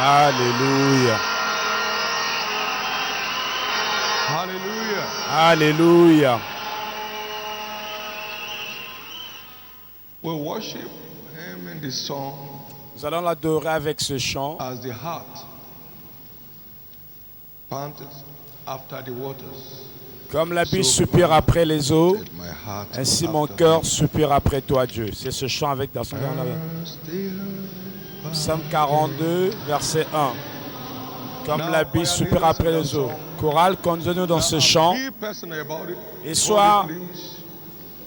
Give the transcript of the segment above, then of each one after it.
Alléluia. Hallelujah. Alléluia. We worship him in this song Nous allons l'adorer avec ce chant. as the heart panted after the waters. Comme la biche soupire après les eaux, Did my heart ainsi mon after cœur thee. soupire après toi, Dieu. C'est ce chant avec dans son Psaume 42, verset 1. Comme la biche soupire après les eaux. Chorale, conduisez-nous dans ce chant. Be personal about it. Et sois, Hold it, please.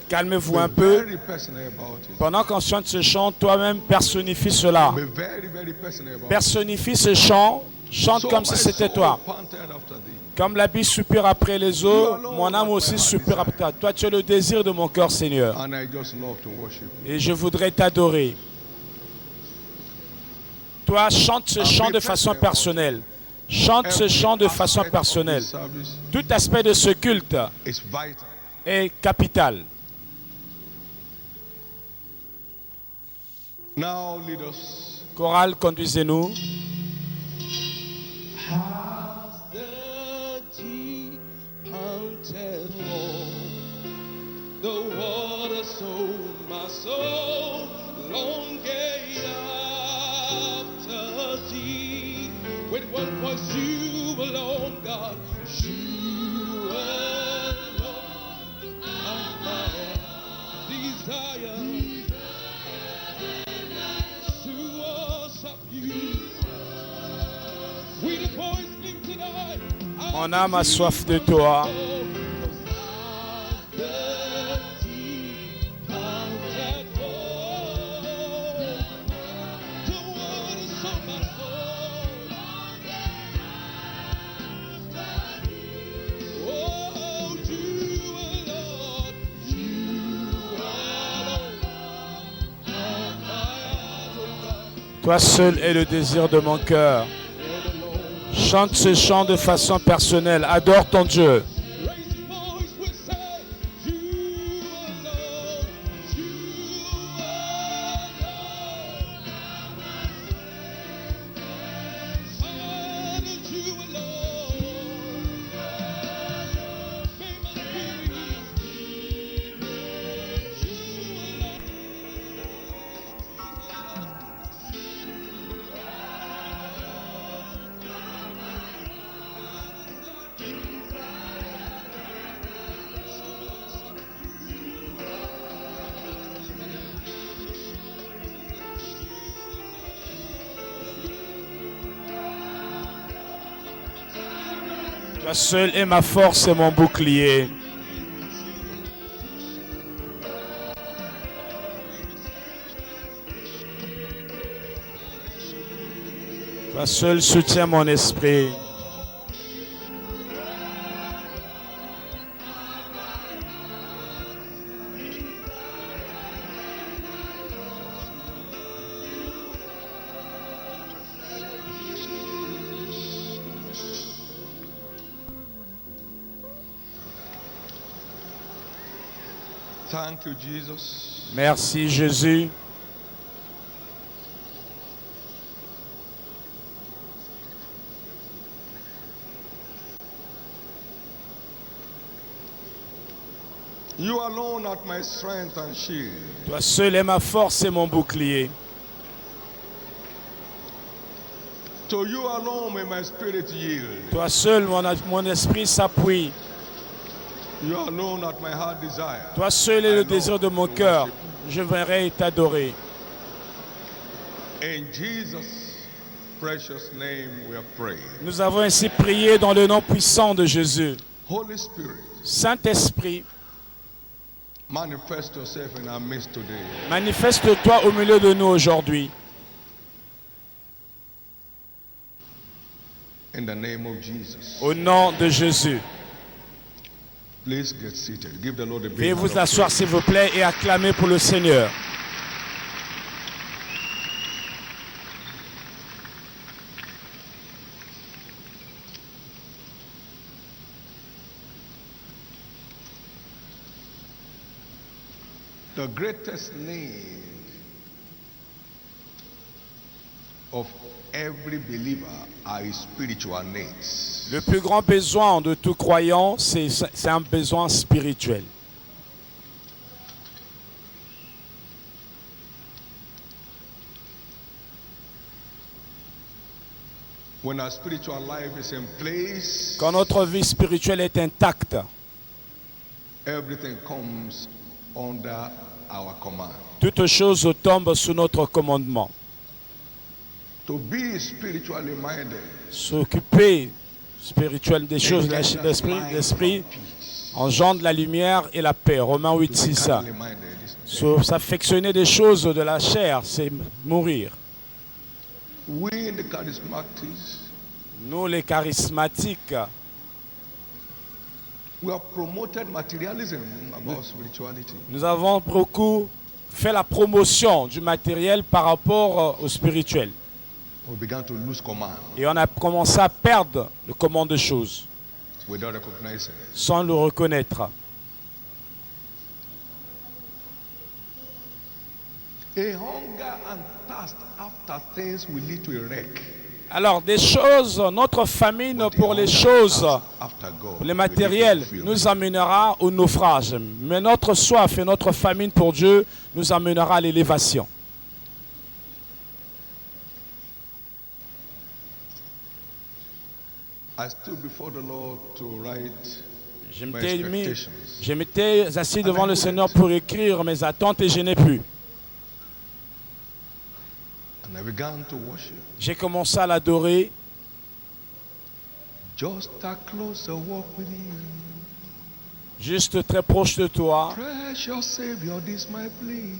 calmez-vous Be un peu. very personal about it. Pendant qu'on chante ce chant, toi-même personnifie cela. Be very, very personal about it. Personnifie ce chant. Chante So comme my si c'était soul toi. panted after thee. Comme la biche soupire après les eaux, mon âme aussi soupire après toi. Toi, tu es le désir de mon cœur, Seigneur. And I just love to worship. Et je voudrais t'adorer. Toi, chante ce chant de façon personnelle. Chante ce chant de façon Aspect of personnelle. this service Tout aspect de ce culte is vital. est capital. Now lead us. Chorale, conduisez-nous. Has the deep panted for the water, so my soul longeth after thee. With one voice, you alone, God, you alone are my desire. To worship you. With a voice lifted high, Mon âme a soif de toi. Toi seul est le désir de mon cœur. Chante ce chant de façon personnelle. Adore ton Dieu. Toi seul est ma force et mon bouclier. Toi seul soutiens mon esprit. Thank you, Jesus. Merci Jésus. You alone are my strength and shield. Toi seul est ma force et mon bouclier. To you alone may my spirit yield. Toi seul mon esprit s'appuie. You alone are my heart desire. Toi seul est le désir de mon cœur. Je viendrai t'adorer. In Jesus' precious name we are praying. Nous avons ainsi prié dans le nom puissant de Jésus. Holy Spirit, Saint-Esprit, manifest yourself in our midst today. manifeste-toi au milieu de nous aujourd'hui. In the name of Jesus. Au nom de Jésus. Please get seated. Give the Lord a big Veuillez hand vous of asseoir praise. s'il vous plaît et acclamer pour le Seigneur. The greatest need of every believer are his spiritual needs. Le plus grand besoin de tout croyant, c'est un besoin spirituel. When our spiritual life is in place, Quand notre vie spirituelle est intacte, everything comes under our command. toutes choses tombent sous notre commandement. To be spiritually minded, S'occuper spirituel des choses de l'esprit engendre la lumière et la paix. Romains 8, 6. carnally minded is S'affectionner des choses de la chair, c'est mourir. we in the charismatics, Nous, les charismatiques, we have promoted materialism about spirituality. nous avons beaucoup fait la promotion du matériel par rapport au spirituel. We began to lose command Et on a commencé à perdre le commande de choses without recognizing it. sans le reconnaître. A hunger and thirst after things will lead to a wreck. Alors, des choses, notre famine But the pour les hunger and choses, thirst after God les will lead matériels, to fulfillment. nous amènera au naufrage. Mais notre soif et notre famine pour Dieu nous amènera à l'élévation. I stood before the Lord to write Je my m'étais expectations. je m'étais assis devant le Seigneur pour écrire mes attentes et je n'ai pu. And I began to worship. J'ai commencé à l'adorer. Just a closer walk with you. Juste très proche de toi, Precious Savior, this my plea.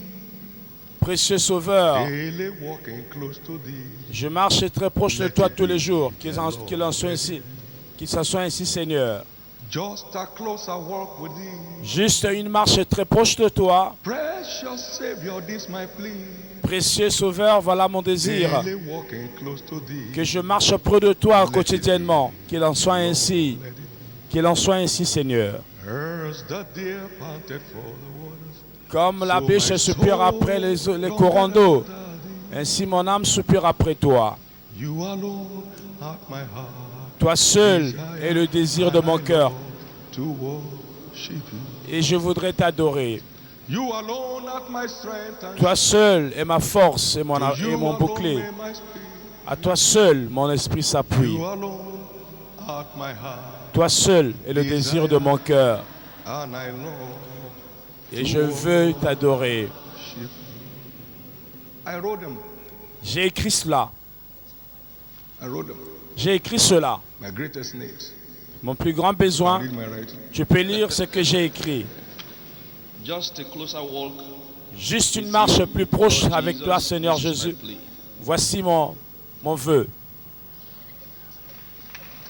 précieux Sauveur. Daily walking close to thee. Je marche très proche de toi tous les jours. Qu'il en soit ainsi. Qu'il s'en soit ainsi, Seigneur. Just a closer walk with thee. Juste une marche très proche de toi. Precious Savior, this my plea. Précieux Sauveur, voilà mon désir. Daily walking close to thee. Que je marche près de toi quotidiennement. Qu'il en soit ainsi. Let it be. Qu'il en soit ainsi, Seigneur. As the deer panted for the waters. Comme la biche soupire après les courants d'eau, ainsi mon âme soupire après toi. You alone at my heart. Toi seul est le désir de mon cœur. To worship you. Et je voudrais t'adorer. You alone at my strength and Toi seul est ma force et mon you alone bouclier. may my spirit. À toi seul, mon esprit s'appuie. You alone at my heart. Toi seul est le désir de mon cœur. And I long Et je veux t'adorer. worship. I wrote them. J'ai écrit cela. I wrote them. J'ai écrit cela. My greatest needs. Mon plus grand besoin, Read my writing. tu peux lire ce que j'ai écrit. Just a closer walk. Juste une marche plus proche avec toi, Seigneur Jésus. Voici mon vœu.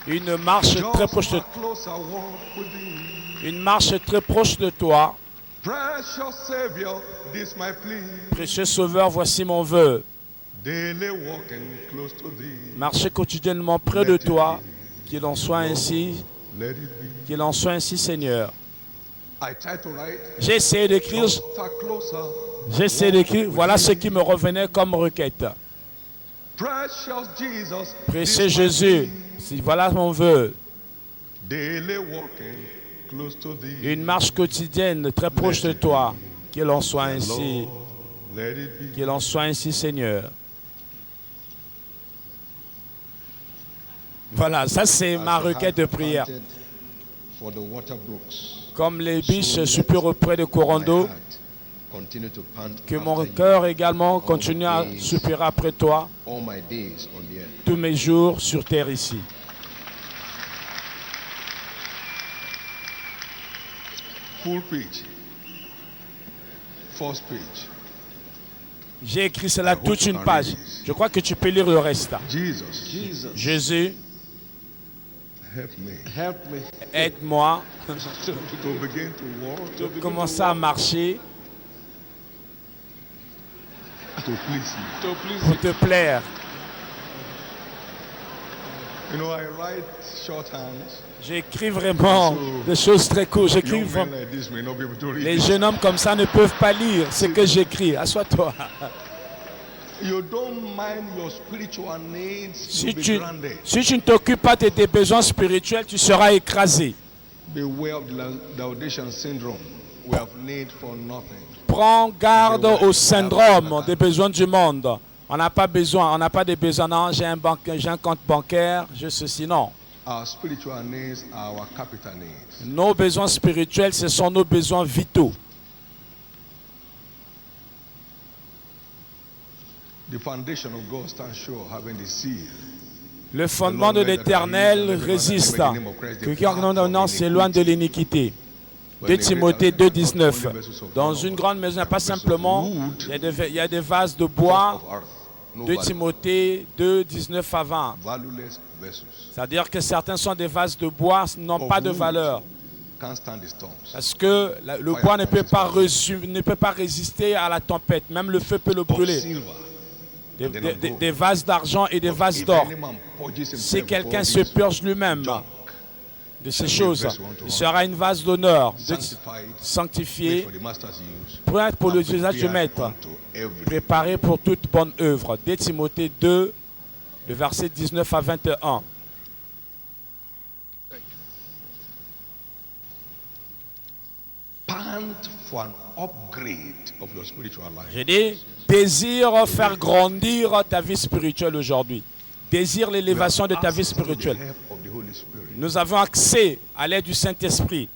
Une marche très proche de, Just a closer walk with thee. une marche très proche de toi. Precious Savior, this my plea. Précieux Sauveur, voici mon vœu. Daily walking close to thee. Marcher quotidiennement près de toi. Qu'il en soit ainsi. Let it be. Qu'il en soit ainsi, Seigneur. I tried to write. J'ai essayé d'écrire. Just a closer. J'ai essayé d'écrire. Voilà ce qui me revenait comme requête. Precious Jesus. Précieux this my Jésus, voilà mon vœu. plea. Daily walking close to thee. Une marche quotidienne très proche de toi. Qu'il en soit ainsi. Lord, let it be. Qu'il en soit ainsi, Seigneur. Voilà, ça c'est ma requête de prière. For the water brooks, Comme les biches soupirent auprès des courants my d'eau, heart continue to pant que after mon you cœur également continue à soupirer après toi all my days on the earth. tous mes jours sur terre ici. Full page. First page. J'ai écrit cela toute une page. Je crois que tu peux lire le reste. Jesus, Jésus, help me Help me aide-moi to begin to walk de commencer à marcher to please you. to please pour te plaire. You know, I write shorthand. J'écris vraiment des choses très courtes. J'écris Young vraiment. men like this may not be able to read Les it. jeunes hommes comme ça ne peuvent pas lire ce que j'écris. Assois-toi. you don't mind your spiritual needs, Si you'll be tu, grounded. si tu ne t'occupes pas de tes besoins spirituels, tu seras écrasé. Beware of the Laodicean syndrome. We have need for nothing. Prends garde au syndrome des besoins du monde. On n'a pas besoin, on n'a pas de besoins. Non, j'ai un compte bancaire, j'ai ceci. Non. Our spiritual needs are our capital needs. Nos besoins spirituels, ce sont nos besoins vitaux. The foundation of God stands sure, having the seal. Le fondement de l'Éternel résiste. Que quiconque non s'éloigne de l'iniquité. 2 Timothée 2,19. Dans une grande maison, il n'y a pas simplement, il y a des vases de bois. 2 Timothée 2,19 à 20. Valueless vessels C'est-à-dire que certains sont des vases de bois, n'ont pas de valeur. can't stand the storms. Parce que le bois ne peut pas résister à la tempête. Même le feu peut le Of brûler. silver. Des vases d'argent et des vases If d'or. any man purges Si himself quelqu'un of se all this purge lui-même junk, de ces choses, il sera une vase d'honneur, sanctified, made sanctifié, for the master's use, prêt pour and l'usage du prepared maître, unto every préparé pour toute bonne œuvre. 2 Timothée 2, le verset 19 à 21. pant for an upgrade of your spiritual life. J'ai dit, désire faire grandir ta vie spirituelle aujourd'hui. Désire l'élévation de ta vie Ask for the spirituelle. help of the Holy Spirit Nous avons accès à l'aide du Saint-Esprit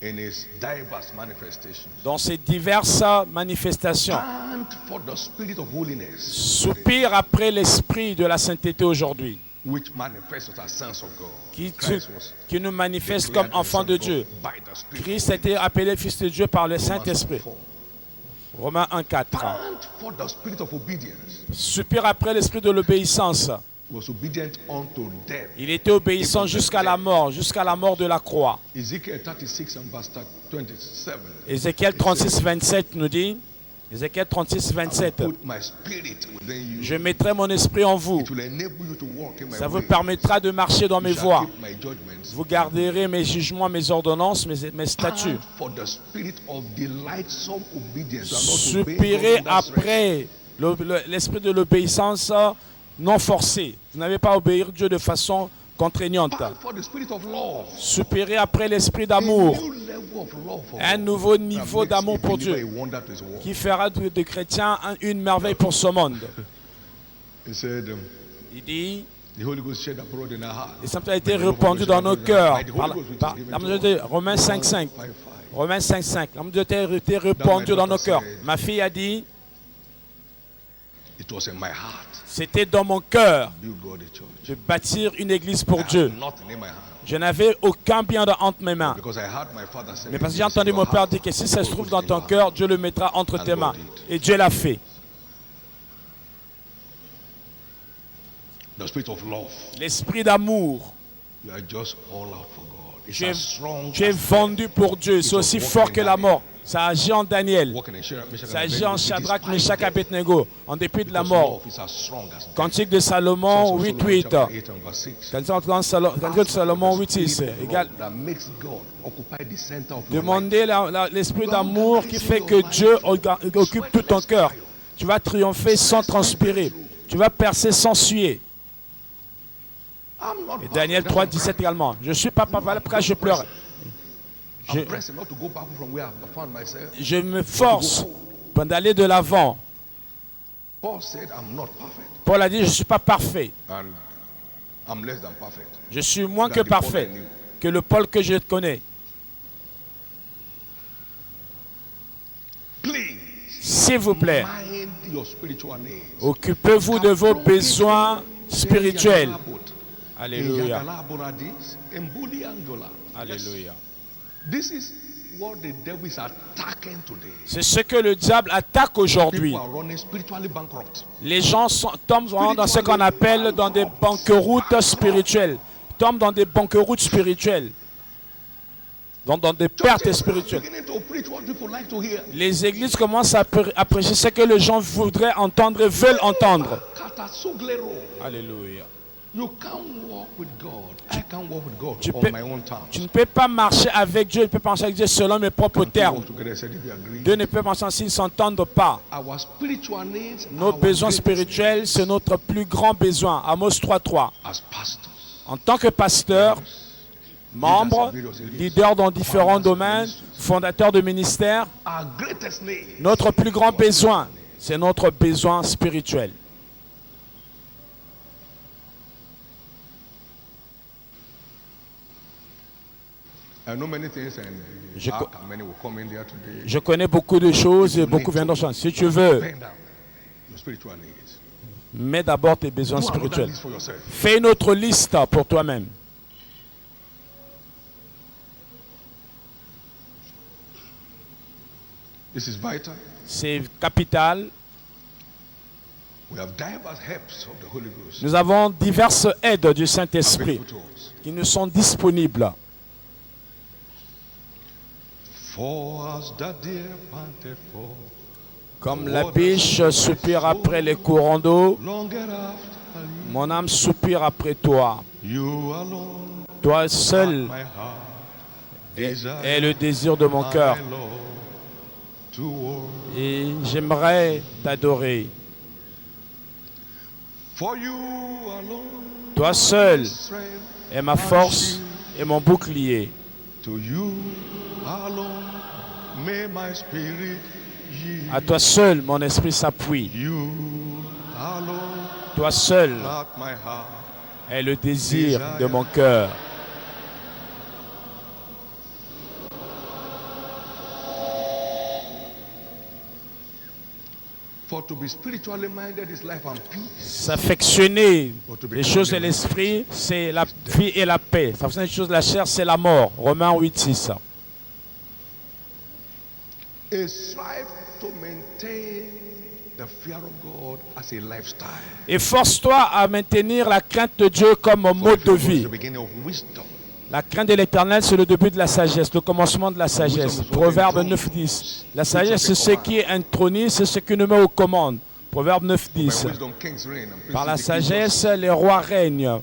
in His diverse manifestations. dans ces diverses manifestations. Pant for the Spirit of holiness, Soupire après l'Esprit de la sainteté aujourd'hui, which manifests as sons of God. qui Christ was nous manifeste declared comme the enfants Son de of God Dieu. by the Spirit. Christ a été appelé Fils de Dieu par le Romans Saint-Esprit. 4. Romains 1,4. Pant for the Spirit of obedience. Soupire après l'Esprit de l'obéissance. Was obedient unto death. Il était obéissant jusqu'à la mort de la croix. Ezekiel 36 and verse 27. Ézéchiel 36, 27 nous dit, Ézéchiel 36, 27, Put my spirit within you. je mettrai mon esprit en vous. It will enable you to walk in my Ça vous ways. permettra de marcher dans You mes shall voies. keep my judgments. Vous garderez mes jugements, mes ordonnances, mes statuts. Pant for the spirit of delightsome obedience. You are not obeying Soupirez God under stress. après l'esprit de l'obéissance non forcée. Vous n'avez pas à obéir Dieu de façon contraignante. Pant for the spirit of love. Soupirez après l'esprit A d'amour. new level of love for Un God nouveau that niveau makes d'amour a pour believer Dieu a wonder to his world. qui fera des chrétiens une merveille pour ce monde. He said, Il dit, the Holy Ghost shed abroad in our heart. et ça a été répandu dans nos cœurs. Romains 5,5. Romains 5,5. L'amour de Dieu a été répandu dans nos cœurs. Ma fille a dit, It was in my heart c'était dans mon cœur to build God a church. de bâtir une église I pour had Dieu. nothing in my hand. Je n'avais aucun bien entre mes mains. Because I heard my father say, Mais parce que j'ai entendu mon père dire que si ça se trouve dans ton cœur, Dieu le mettra entre tes mains. Et Dieu l'a fait. the spirit of love. L'esprit d'amour. You are just all out for God. It's Tu es, as strong tu es as vendu pour Dieu. C'est aussi fort que la mort. Ça agit en Daniel. walking in Shadrach, Meshach, Ça and agit en Abednego. Shadrach, Despite Meshach, death, Abednego. En dépit de la because mort. love is as strong as death. Cantique de Salomon Songs of 8.8. Solomon, chapter 8 and verse 6. Cantique de Salomon 8.6. Égal. That makes God occupy the center of your life. Demandez l'esprit d'amour qui fait que Dieu occupe tout ton cœur. Tu vas triompher sans transpirer. Tu vas percer sans suer. I'm not Et Daniel 3.17 également. Je ne suis pas parfait, après je pleure. I'm pressing not to go back from where I found myself. Je me force d'aller de l'avant. Paul said, I'm not perfect. Paul a dit, je ne suis pas parfait. And I'm less than perfect. Je suis moins que parfait que le Paul que je connais. Please, S'il vous plaît, mind your spiritual needs. occupez-vous de vos besoins spirituels. Alléluia. Alléluia. This is what the devil is attacking today. C'est ce que le diable attaque aujourd'hui. People are running spiritually bankrupt. Les gens tombent vraiment dans ce qu'on appelle dans des banqueroutes spirituelles. Tombent dans des banqueroutes spirituelles. Dans des pertes spirituelles. Beginning to preach what people like to hear. Les églises commencent à prêcher ce que les gens voudraient entendre et veulent entendre. Katasuglero. Alléluia. You can't walk with God. I can't walk with God Tu on peux- my own terms. Tu ne peux pas marcher avec Dieu, tu ne peux pas marcher avec Dieu selon mes propres Can't we termes. walk together? I said, if you agree. Dieu ne peut pas marcher s'ils ne s'entendent pas. Our spiritual needs, Nos our besoins greatest spirituels, needs c'est notre plus grand besoin. Amos 3.3. as pastors. En tant que pasteur, membre, leader dans différents domaines, fondateur de ministère, Our greatest need. notre plus grand besoin, c'est notre besoin spirituel. I know many things and Je co- many will come in there today. Je connais beaucoup de choses et beaucoup viendront changer. Si tu veux, Bend down your spiritual needs. mets d'abord tes besoins Do another spirituels. list for yourself. Fais une autre liste pour toi-même. This is vital. C'est capital. We have diverse helps of the Holy Ghost Nous avons diverses aides du Saint-Esprit available to us. qui nous sont disponibles. For us that dear panted for, Comme la biche soupire après les courants d'eau, longer after mon âme soupire après toi. you alone, Toi seul my heart est le désir de mon cœur. my Lord, to work. Et j'aimerais t'adorer. For you alone, Toi seul strength, est ma force et mon bouclier. to you alone, may my spirit yield. À toi seul, mon esprit s'appuie. You alone, Toi seul not my heart. est le désir de mon cœur. For to be spiritually minded is life and peace. S'affectionner les choses de l'esprit, c'est la vie et la paix. S'affectionner les choses de la chair, c'est la mort. Romains 8.6. A strive to maintain the fear of God as a lifestyle. Et force-toi à maintenir la crainte de Dieu comme mode de Fear of God is vie. the beginning of wisdom. La crainte de l'Éternel, c'est le début de la sagesse, le commencement de la sagesse. Proverbe 9.10. La sagesse, c'est ce qui est intronisé, c'est ce qui nous met aux commandes. Proverbe By 9.10. wisdom, kings reign and Par la princes decree sagesse, justice. les rois règnent.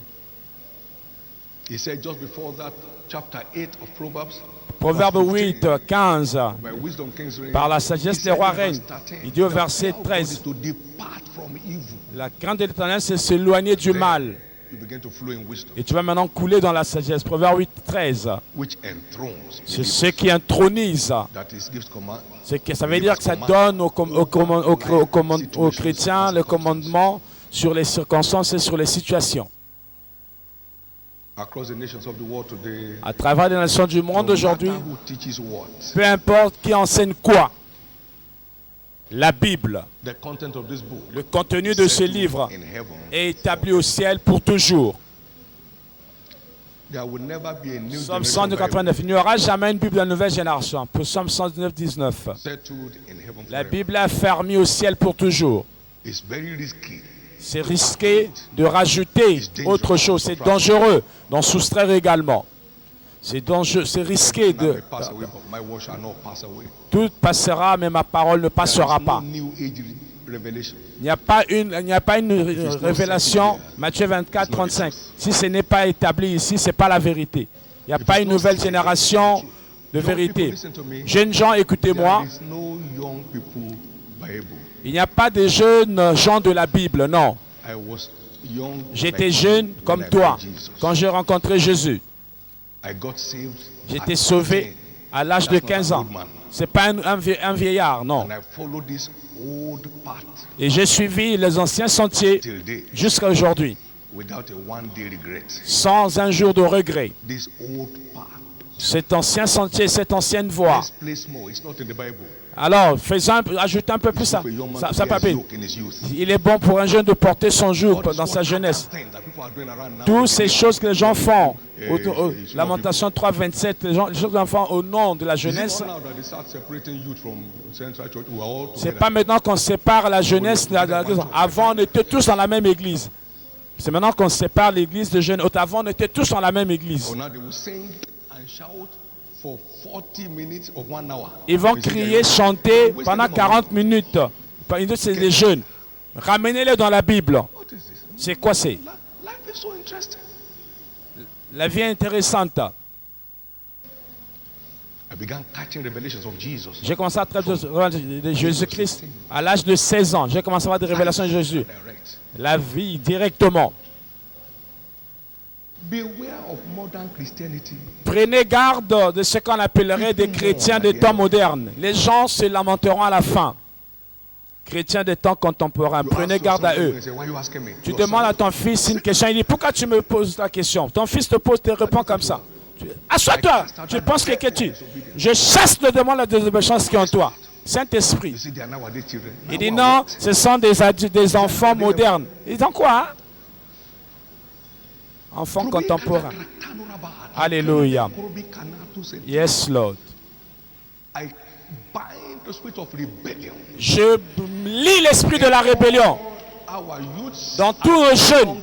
He said just before that, chapter 8 of Proverbs. Proverbe verse 8, 15, 15. by wisdom, kings reign. Par la He sagesse, said les rois in verse règnent. 13, Il dit au the verset fear of God is 13. to depart from evil. La crainte de l'Éternel, c'est s'éloigner du mal. You begin to flow in wisdom, Et tu vas maintenant couler dans la sagesse. Proverbe 8, 13. which enthrones. C'est ce qui intronise. That is, gives command. Ça veut dire que ça donne aux chrétiens le commandement sur les circonstances et sur les situations. Across the nations of the world today, À travers les nations du monde no aujourd'hui, matter who teaches what, peu importe qui enseigne quoi, la Bible, the content of this book le contenu de ce livre in heaven, est établi au ciel pour toujours. there will never be a new Psaume generation Bible 189. Il n'y aura jamais une Bible de la nouvelle génération. Psaume 119, 19. settled in heaven La forever. Bible est affermie au ciel pour toujours. It's very risky. C'est risqué de rajouter autre chose. C'est dangereux d'en soustraire également. C'est dangereux, c'est risqué I de... may pass away, but my word shall not pass away. Tout passera, mais ma parole ne There passera is no pas. new age revelation. Il n'y a pas une révélation, Matthieu 24, 35. Si ce n'est pas établi ici, ce n'est pas la vérité. Il n'y a pas une nouvelle génération de Young people, vérité. listen to me. Jeunes gens, écoutez-moi. There is no young people Bible. Il n'y a pas de jeunes gens de la Bible, non. I was young. J'étais like jeune you comme when I toi met Jesus. quand j'ai rencontré Jésus. I got saved. J'étais at sauvé 15. à l'âge de That's not 15 an ans. old man. Ce n'est pas un vieillard, non. And I followed this old path Et j'ai suivi les anciens sentiers till day jusqu'à aujourd'hui, without a one-day regret. sans un jour de regret. This old path. Cet ancien sentier, cette ancienne voie. Let's play small. It's not in the Bible. Alors, ajoutez un peu plus ça. For a young man Ça, to ça bear pape. his yoke in his youth. Il est bon pour un jeune de porter son joug All these dans sa other jeunesse. things that people are doing around now, Toutes ces choses que les gens font, Eh, Lamentation 3, 27, les choses que les gens font au nom de la Is it jeunesse, not now that they start separating youth from Central Church? We are all c'est together. pas maintenant qu'on sépare la jeunesse. Avant, on était tous dans la même église. C'est maintenant qu'on sépare l'église de jeunes. Avant, on était tous dans la même église. Oh, now they will sing and shout for 40 minutes of 1 hour. Ils vont They say, crier, "They are chanter wasting pendant them on 40 minutes. C'est les jeunes. Ramenez-les dans la Bible. What is this? C'est quoi c'est? Life is so interesting. La vie est intéressante. I began catching revelations of Jesus. J'ai commencé à traiter de Jésus-Christ à l'âge de 16 ans. J'ai commencé à avoir des révélations de Jésus. Direct. La vie directement. Beware of modern Christianity. Prenez garde de ce qu'on appellerait des chrétiens des temps modernes. Les gens se lamenteront à la fin. Chrétiens des temps contemporains, prenez garde à eux. Tu demandes à ton fils une question, il dit, pourquoi tu me poses la question? Ton fils te pose, te répond comme ça. Assois-toi, tu penses que tu... Je chasse le démon de la désobéissance qui est en toi. Saint-Esprit. Il dit non, ce sont des enfants modernes. Ils disent quoi? Hein? Enfants contemporains. Alléluia. Yes, Lord. Je lis l'esprit de la rébellion dans tous nos jeunes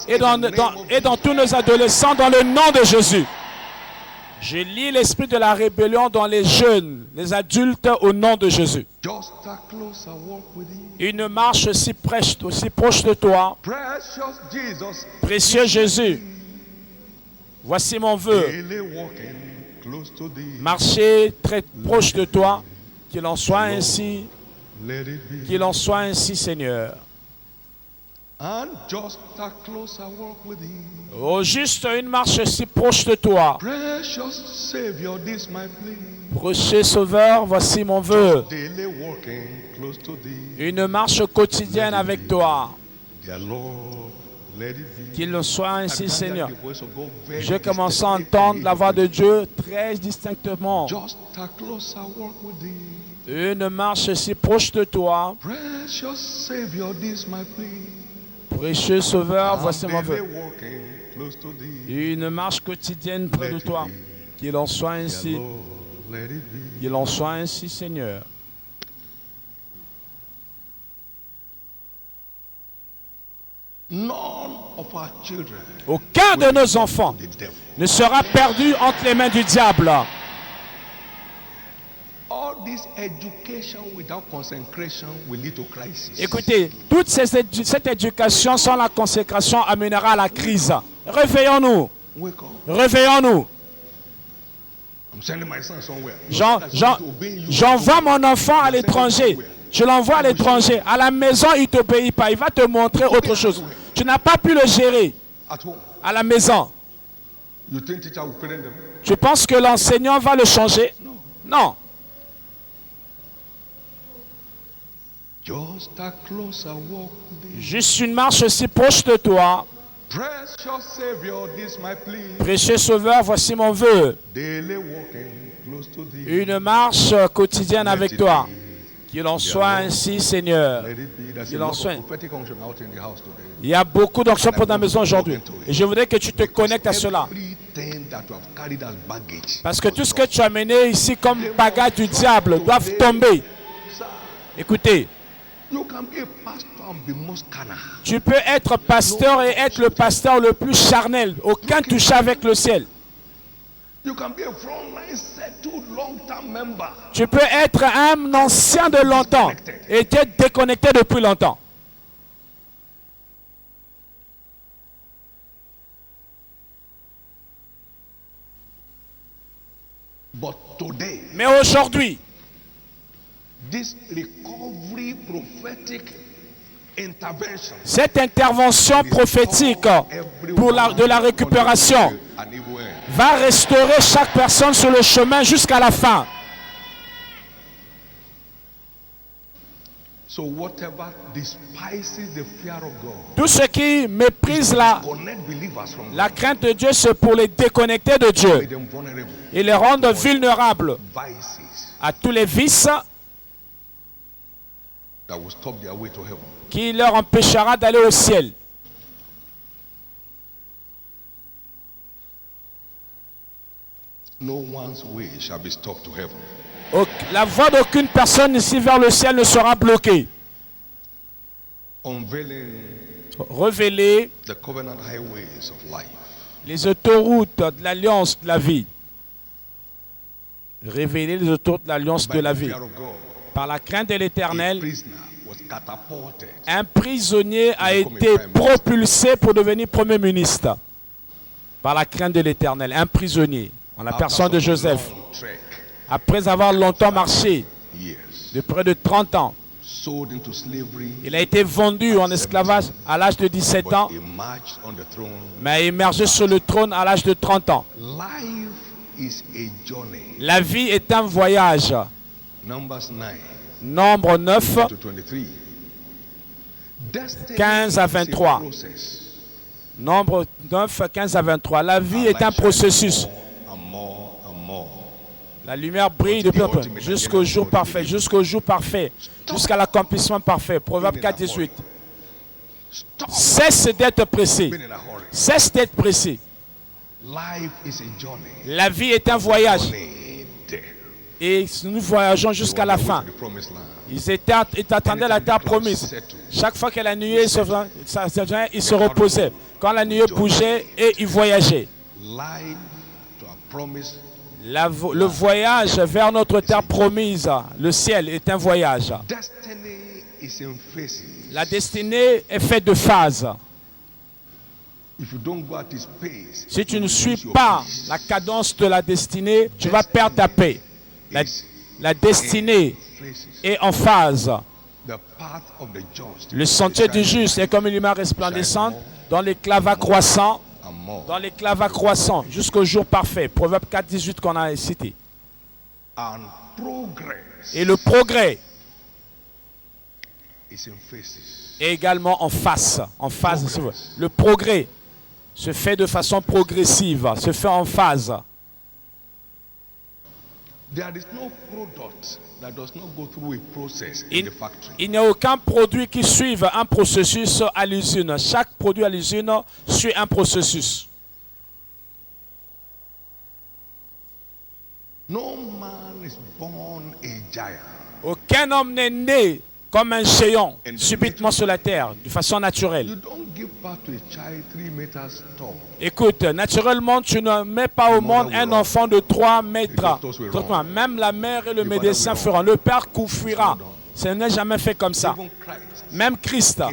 et dans tous nos adolescents dans le nom de Jésus. Je lis l'esprit de la rébellion dans les jeunes, les adultes au nom de Jésus. Une marche aussi proche de toi. Précieux Jésus, voici mon vœu. Marcher très proche de toi, qu'il en soit ainsi, Seigneur. Oh, juste une marche si proche de toi. Précieux Sauveur, voici mon vœu. Une marche quotidienne avec toi. Qu'il soit ainsi, Seigneur. Je commence à entendre la voix de Dieu très distinctement. Une marche si proche de toi. Précieux Sauveur, voici mon vœu. Une marche quotidienne près de toi. Qu'il en soit ainsi. Qu'il en soit ainsi, Seigneur. Aucun de nos enfants ne sera perdu entre les mains du diable. Écoutez, toute cette éducation sans la consécration amènera à la crise. Réveillons-nous. Réveillons-nous. J'envoie mon enfant à l'étranger. Je l'envoie à l'étranger. À la maison, il ne t'obéit pas. Il va te montrer autre chose. Tu n'as pas pu le gérer à la maison. Tu penses que l'enseignant va le changer? Non. Juste une marche aussi proche de toi. Précieux Sauveur, voici mon vœu. Une marche quotidienne avec toi. Qu'il en soit ainsi, Seigneur. Qu'il en soit. Il y a beaucoup d'onctions pour ta maison aujourd'hui. Et je voudrais que tu te connectes à cela. Parce que tout ce que tu as mené ici comme bagage du diable doivent tomber. Écoutez. Tu peux être pasteur et être le pasteur le plus charnel. Aucun touche avec le ciel. Tu peux être un ancien de longtemps et être déconnecté depuis longtemps. Mais aujourd'hui, cette intervention prophétique de la récupération va restaurer chaque personne sur le chemin jusqu'à la fin. Tout ce qui méprise la crainte de Dieu, c'est pour les déconnecter de Dieu et les rendre vulnérables à tous les vices qui leur empêchera d'aller au ciel. La voie d'aucune personne ici vers le ciel ne sera bloquée. Révéler les autoroutes de l'alliance de la vie. Révéler les autoroutes de l'alliance de la vie. Par la crainte de l'Éternel, catapulted. Un prisonnier a été propulsé pour devenir Premier ministre par la crainte de l'Éternel. Un prisonnier, en la personne de Joseph. Après avoir longtemps marché, de près de 30 ans, il a été vendu en esclavage à l'âge de 17 ans, mais a émergé sur le trône à l'âge de 30 ans. La vie est un voyage. Nombre 9, 15 à 23. Nombre 9, 15 à 23. La vie est un processus. La lumière brille de plus en plus jusqu'au jour parfait, jusqu'à l'accomplissement parfait. Proverbe 4, 18. Cesse d'être pressé. Cesse d'être pressé. La vie est un voyage. Et nous voyageons jusqu'à la fin. Ils attendaient la terre promise. Chaque fois que la nuée ils se reposaient. Quand la nuée bougeait, et ils voyageaient. Le voyage vers notre terre promise, le ciel, est un voyage. La destinée est faite de phases. Si tu ne suis pas la cadence de la destinée, tu vas perdre ta paix. La destinée est en phase. Le sentier du juste est comme une lumière resplendissante dans l'éclat croissant. Dans l'éclat croissant jusqu'au jour parfait. Proverbe 4, 18 qu'on a cité. Et le progrès est également en face. Le progrès se fait de façon progressive, se fait en phase. Il n'y a aucun produit qui suive un processus à l'usine. Chaque produit à l'usine suit un processus. Aucun homme n'est né comme un géant subitement sur la terre, de façon naturelle. Écoute, naturellement, tu ne mets pas au monde un enfant de 3 mètres. Même la mère et le médecin feront. Le père fuira. Ce n'est jamais fait comme ça. Même Christ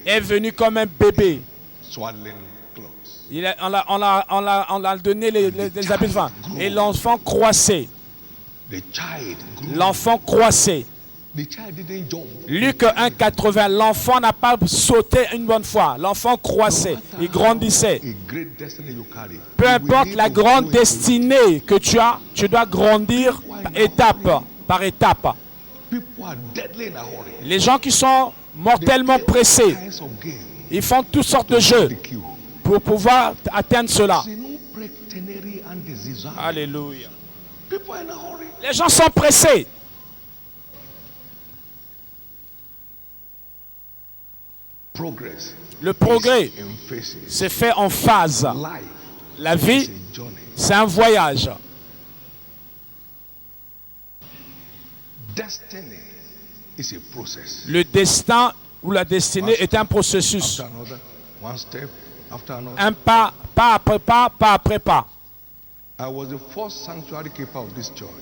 est venu comme un bébé. On l'a donné les habits de vin. Et l'enfant croissait. L'enfant croissait. Luc 1,80, l'enfant n'a pas sauté une bonne fois. L'enfant croissait, il grandissait. Peu importe la grande destinée que tu as, tu dois grandir étape par étape. Les gens qui sont mortellement pressés, ils font toutes sortes de jeux pour pouvoir atteindre cela. Alléluia. Les gens sont pressés. Le progrès se fait en phase. La vie, c'est un voyage. Le destin ou la destinée est un processus. Un pas, pas après pas, pas après pas.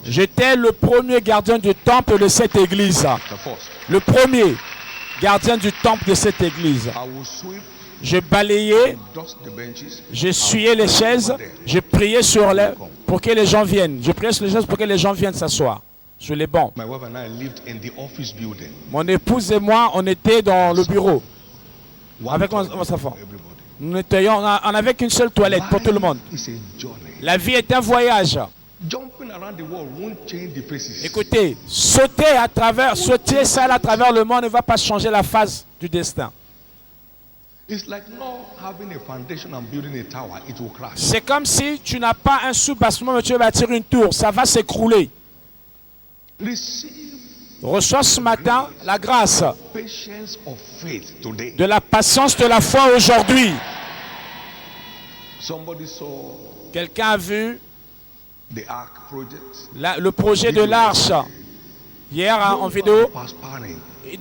J'étais le premier gardien du temple de cette église. Le premier gardien du temple de cette église. Je balayais, j'essuyais les chaises, je priais pour que les gens viennent. Je priais sur les chaises pour que les gens viennent s'asseoir sur les bancs. Mon épouse et moi, on était dans le bureau avec mon enfant. On n'avait qu'une seule toilette pour tout le monde. La vie est un voyage. Écoutez, sauter seul à travers le monde ne va pas changer la phase du destin. C'est comme si tu n'as pas un sous-bassement, mais tu veux bâtir une tour, ça va s'écrouler. Reçois ce matin la grâce de la patience de la foi aujourd'hui. Quelqu'un a vu le projet de l'arche hier en vidéo. Il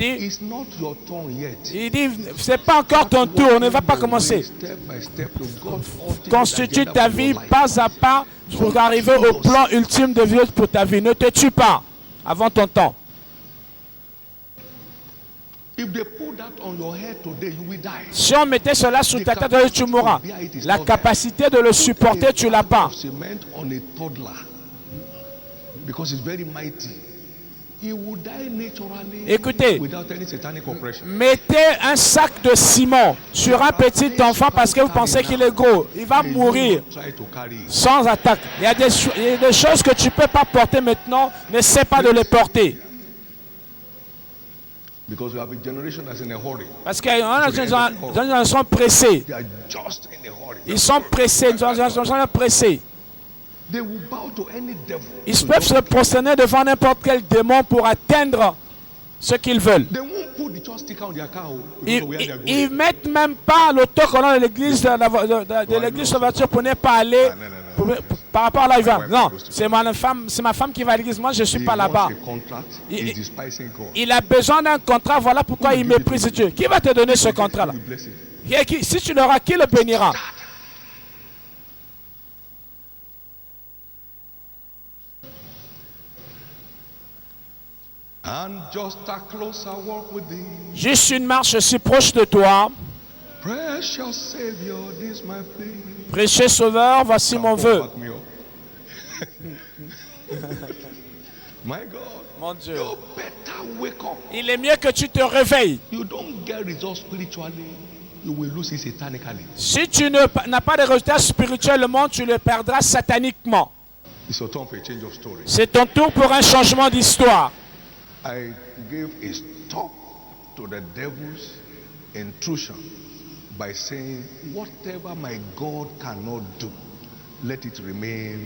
dit, c'est pas encore ton tour, ne va pas commencer. Constitue ta vie pas à pas pour arriver au plan ultime de vie pour ta vie. Ne te tue pas avant ton temps. If they put that on your head today, you will die. Si on mettait cela sur ta tête, tu mourras. La capacité de le supporter, tu l'as pas. Cement on a toddler because it's very mighty. He will die naturally. Écoutez, without any satanic oppression. Mettez un sac de ciment sur un petit enfant parce que vous pensez qu'il est gros. Il va mourir Try to carry it. sans attaque. Il y a des choses que tu ne peux pas porter maintenant. N'essaie pas de les porter. Because we have a generation that's in a hurry. Parce qu'ils sont pressés. They are just in a hurry. Ils sont pressés. Ils sont pressés. They will bow to any devil. Ils peuvent se prosterner devant n'importe quel démon pour atteindre ce qu'ils veulent. They won't put the church sticker on their car. Because of where they are going. Ils ne mettent même pas l'autocollant de l'église de l'église de voiture pour ne pas aller par rapport à là où il va. Non, c'est ma femme qui va à l'église. Moi, je ne suis pas là-bas. Il a besoin d'un contrat. Voilà pourquoi il méprise Dieu. Qui va te donner ce contrat-là? Si tu l'auras, qui le bénira? And just a closer walk with thee. Juste une marche si proche de toi. Precious Savior, this my plea. Précieux Sauveur, voici mon vœu. Back me up. My God, Mon Dieu. you better wake up. Il est mieux que tu te réveilles. You don't get results spiritually, you will lose it satanically. Si tu n'as pas de résultats spirituellement, tu le perdras sataniquement. It's your turn for a change of story. C'est ton tour pour un changement d'histoire. I gave a stop to the devil's intrusion by saying, whatever my God cannot do, let it remain.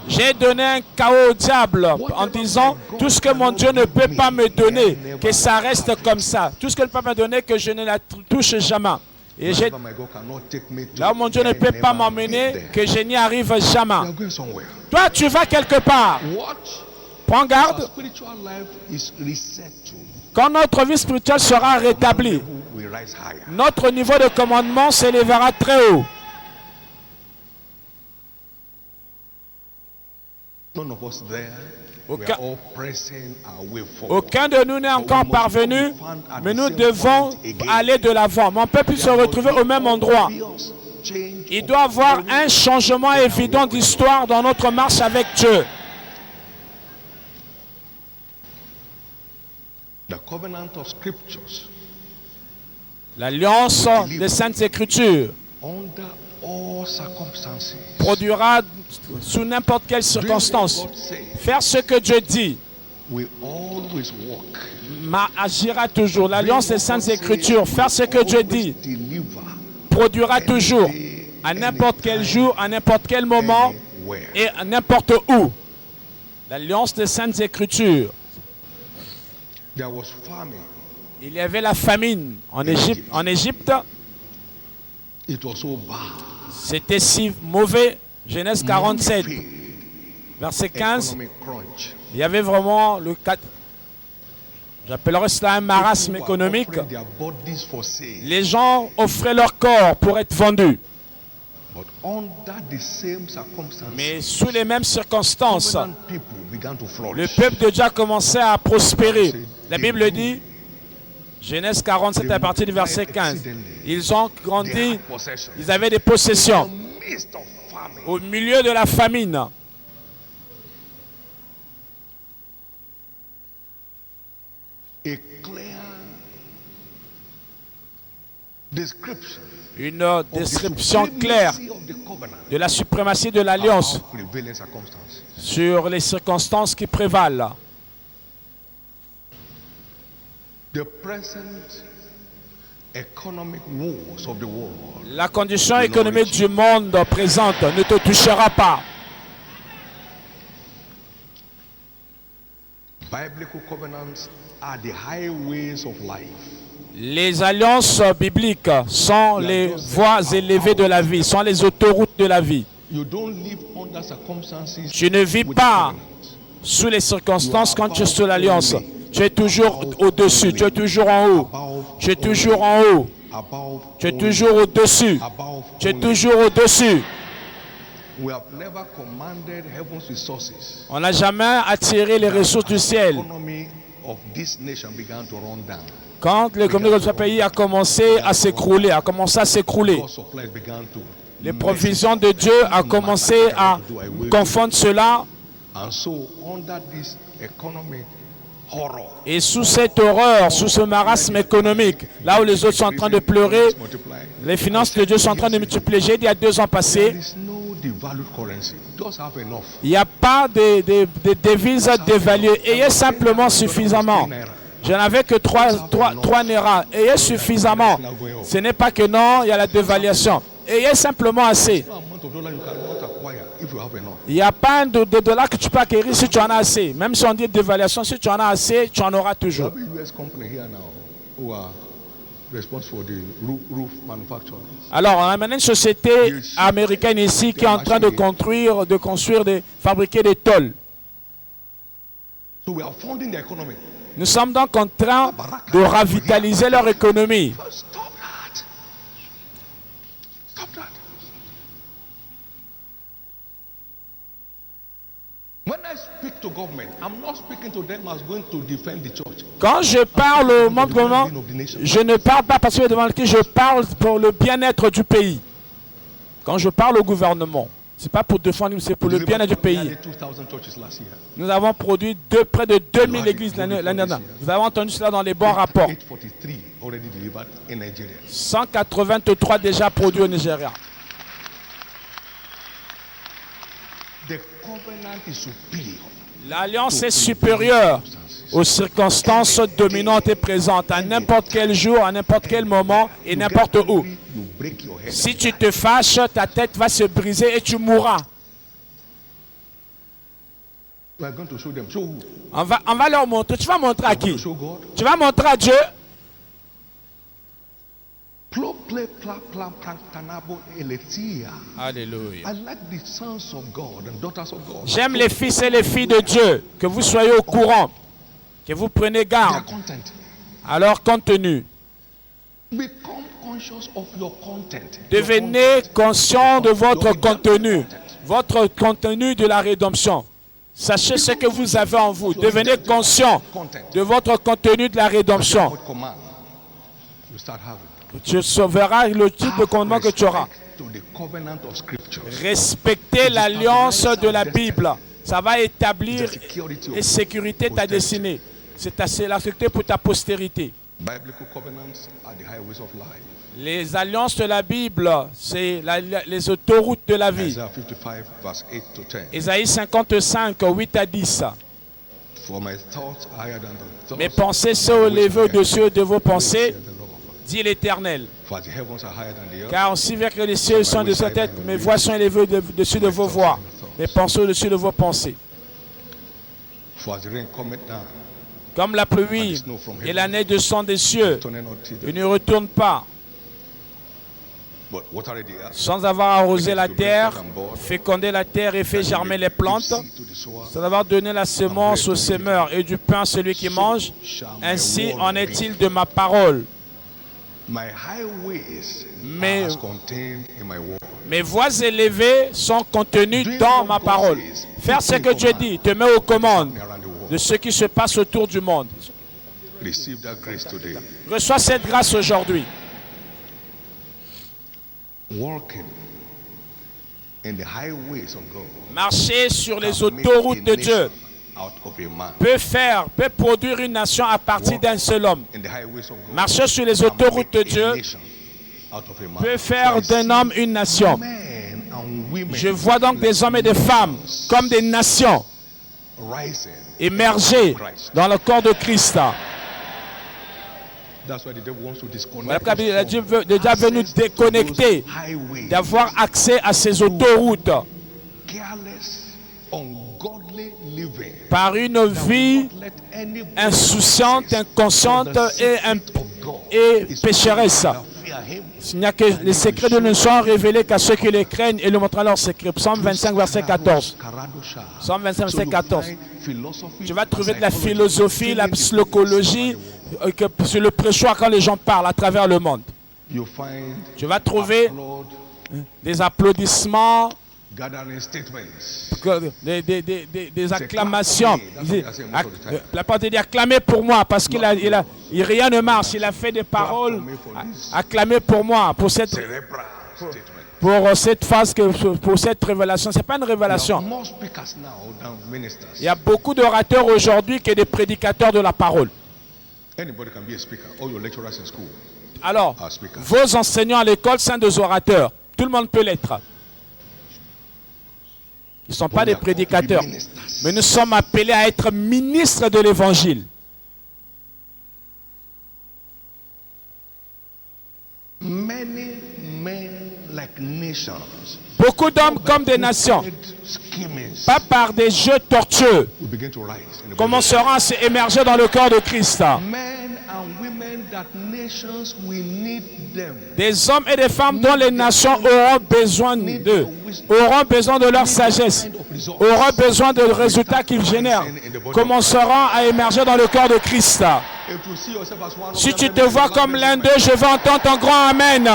J'ai donné un chaos au diable en disant tout ce que mon Dieu ne peut pas me donner, que ça reste comme ça. Tout ce que ne peut pas me donner, que je ne la touche jamais. Et Whatever my God cannot take me to, là où mon Dieu ne peut pas never m'emmener, get there. que je n'y arrive You jamais. are going somewhere. Toi, tu vas quelque part. Watch. Prends Our garde spiritual life is reset to. quand notre vie spirituelle sera rétablie. We rise higher. Notre niveau de commandement s'élèvera très haut. None of us there. We Aucun- are all pressing our way forward. Aucun de nous n'est encore parvenu, mais nous devons aller de l'avant. Mais on ne peut plus se retrouver au même endroit. Il doit y avoir un changement évident d'histoire dans notre marche avec Dieu. The covenant of scriptures, L'alliance des Saintes Écritures under all circumstances, produira sous n'importe quelle circonstance. God says, Faire ce que Dieu dit we always walk. agira toujours. L'alliance des Saintes Écritures, faire ce que Dieu dit, produira toujours, à n'importe quel jour, à n'importe quel moment et à n'importe où. L'alliance des Saintes Écritures. There was famine. Il y avait la famine en Égypte. En Égypte, It was so bad. c'était si mauvais. Genèse 47, verset 15. Economic crunch. Il y avait vraiment le 4. J'appellerais cela un marasme People were économique. offering their bodies for sale. Les gens offraient leur corps pour être vendus. But under the same circumstances, Mais sous les mêmes circonstances, covenant people began to le flourish. peuple de Dieu a commencé à prospérer. La Bible dit, Genèse 47 à partir du verset 15, ils ont They grandi, had possession. ils avaient des possessions In the midst of famine, au milieu de la famine. a clear description Une of the description claire supremacy of the covenant de la suprématie de l'alliance above prevailing circumstances. sur les circonstances qui prévalent. The present economic woes of the world La condition économique du monde présente ne te touchera pas. Biblical covenants are the highways of life. Les alliances bibliques sont les voies élevées de la vie, sont les autoroutes de la vie. You don't live under circumstances. Tu ne vis with pas covenant. sous les circonstances quand tu es sous l'alliance. Tu es toujours au-dessus, tu es toujours en haut. Tu es toujours en haut, Above tu es only. toujours au-dessus. Above Tu es only. toujours au-dessus. We have never commanded heaven's resources. On n'a jamais attiré les ressources du ciel Economy of this nation began to run down, Quand l'économie de ce pays a commencé à s'écrouler, God's supplies began to les provisions de Dieu a commencé à confondre cela. And so under this economic horror, Et sous cette horreur, sous ce marasme économique, là où les autres sont en train de pleurer, les finances de Dieu sont en train de multiplier. J'ai dit il y a 2 ans there passés, is no devalued currency. Just have enough. il n'y a pas de devises dévaluées. Ayez simplement suffisamment. Je n'avais que 3 Naira. Ayez suffisamment. Ce n'est pas que non, il y a la dévaluation. Ayez simplement assez. No amount of dollar you cannot acquire if you have enough. Il n'y a pas de dollars que tu peux acquérir si tu en as assez. Même si on dit dévaluation, si tu en as assez, tu en auras toujours. There are US companies here now who are responsible for the roof manufacturers. Alors, on a maintenant une société américaine ici qui est en train de fabriquer des tôles. So we are funding the economy. Nous sommes donc en train de revitaliser leur économie. Stop that. Stop that. When I speak to government, I'm not speaking to them as going to defend the church. Quand je parle au monde gouvernement, je ne parle pas parce que devant lequel je parle pour le bien-être du pays. Quand je parle au gouvernement, c'est pas pour défendre, c'est pour le bien-être du pays. 2,000 churches last year. Nous avons produit près de 2000 églises l'année dernière. Vous avez entendu cela dans les bons rapports. 843 already delivered in Nigeria. 183 déjà produits au Nigeria. The covenant is superior. L'alliance est supérieure aux circonstances dominantes et présentes, à n'importe quel jour, à n'importe quel moment et n'importe où. You break your head. Si tu te fâches, ta tête va se briser et tu mourras. We are going to show them. Show who? On va leur montrer. Tu vas montrer à To qui? show God. Tu vas montrer à Dieu. Play, clap, tanabo, eletia. Alléluia. I like the sons of God and daughters of God. J'aime les fils et les filles de Dieu. Que vous soyez au courant. Que vous prenez Their garde content. à leur contenu. Become conscious of your content. Devenez conscient de votre contenu. Votre contenu de la rédemption. Sachez ce que vous avez en vous. Devenez conscient de votre contenu de la rédemption. What command you start having? Tu sauveras le type de commandement que tu auras. To the covenant of scriptures. Respecter l'alliance de la Bible. Ça va établir et sécurité ta destinée. C'est la sécurité pour ta postérité. Biblical covenants are the highways of life. Les alliances de la Bible, c'est les autoroutes de la vie. Isaiah 55 verse 8 to 10. Isaïe 55, 8 à 10. For my thoughts are higher than the thoughts. Mes pensées sont élevées au-dessus de vos pensées, dit l'Éternel. For the heavens are higher than the earth. Car aussi bien que les cieux sont de sa tête, mes voix sont élevées au-dessus de vos voix, mes pensées au-dessus de vos pensées. For as the rain cometh down, Comme la pluie et la neige descendent des cieux, turning not thither, et ne retourne pas, but watered the earth, sans avoir arrosé la terre, fécondé la terre et fait germer les plantes, seed to the sower, sans avoir donné la semence au semeur et du pain à celui qui mange. Ainsi en est-il de ma parole. my highways Mais- are as contained in my word. Mes voix élevées sont contenues dans ma parole. Faire ce que Dieu dit te met aux commandes Around the world. de ce qui se passe autour du monde. Receive that grace today. Reçois cette grâce aujourd'hui. Walking in the highways of God Marcher sur les can make autoroutes a de Dieu nation out of a man. peut produire une nation à partir d'un seul homme. In the highways of God Marcher sur les can autoroutes de make a Dieu nation out of a man. peut faire So I d'un see homme une nation. men and women Je vois donc des hommes et des femmes comme des nations rising. émerger dans le corps de Christ. That's why the devil wants to Voilà disconnect pourquoi us Dieu from veut déjà veut nous access to déconnecter, those highways. d'avoir accès à ces autoroutes Careless, ungodly living. par une vie Let anybody insouciante, inconsciente the et, secret of God et is pécheresse. to fear him. Il n'y a que les secrets de Dieu ne sont révélés qu'à ceux qui les craignent et lui montrent leurs secrets. Psaume 25, verset 14. Psaume 25, verset 14. Tu vas trouver de la philosophie, la psychologie, c'est le prêchoir quand les gens parlent à travers le monde. Tu vas trouver des applaudissements, gathering statements. Des acclamations. La parole dit acclamez pour moi parce qu'il rien ne marche. Il a fait des paroles. Acclamez pour moi pour cette Cerebral statement. pour cette phase, pour cette révélation. Ce n'est pas une There are révélation. more speakers now than ministers. Il y a beaucoup d'orateurs aujourd'hui que des prédicateurs de la parole. Anybody can be a speaker. All your lecturers in school. Alors, are speakers. vos enseignants à l'école sont des orateurs. Tout le monde peut l'être. Ils ne sont pas des prédicateurs. Mais nous sommes appelés à être ministres de l'évangile. Many men like nations. Beaucoup d'hommes comme des nations, Schemings pas par des jeux tortueux, will begin to rise. in the body. commenceront à s'émerger dans le corps de Christ. Men and women that nations will need them. Des hommes et des femmes dont les nations auront besoin d'eux, auront besoin de leur sagesse, auront besoin de résultats qu'ils génèrent, commenceront à émerger dans le corps de Christ. If you see yourself as one of Si them, tu te vois comme l'un d'eux, je veux entendre ton grand Amen.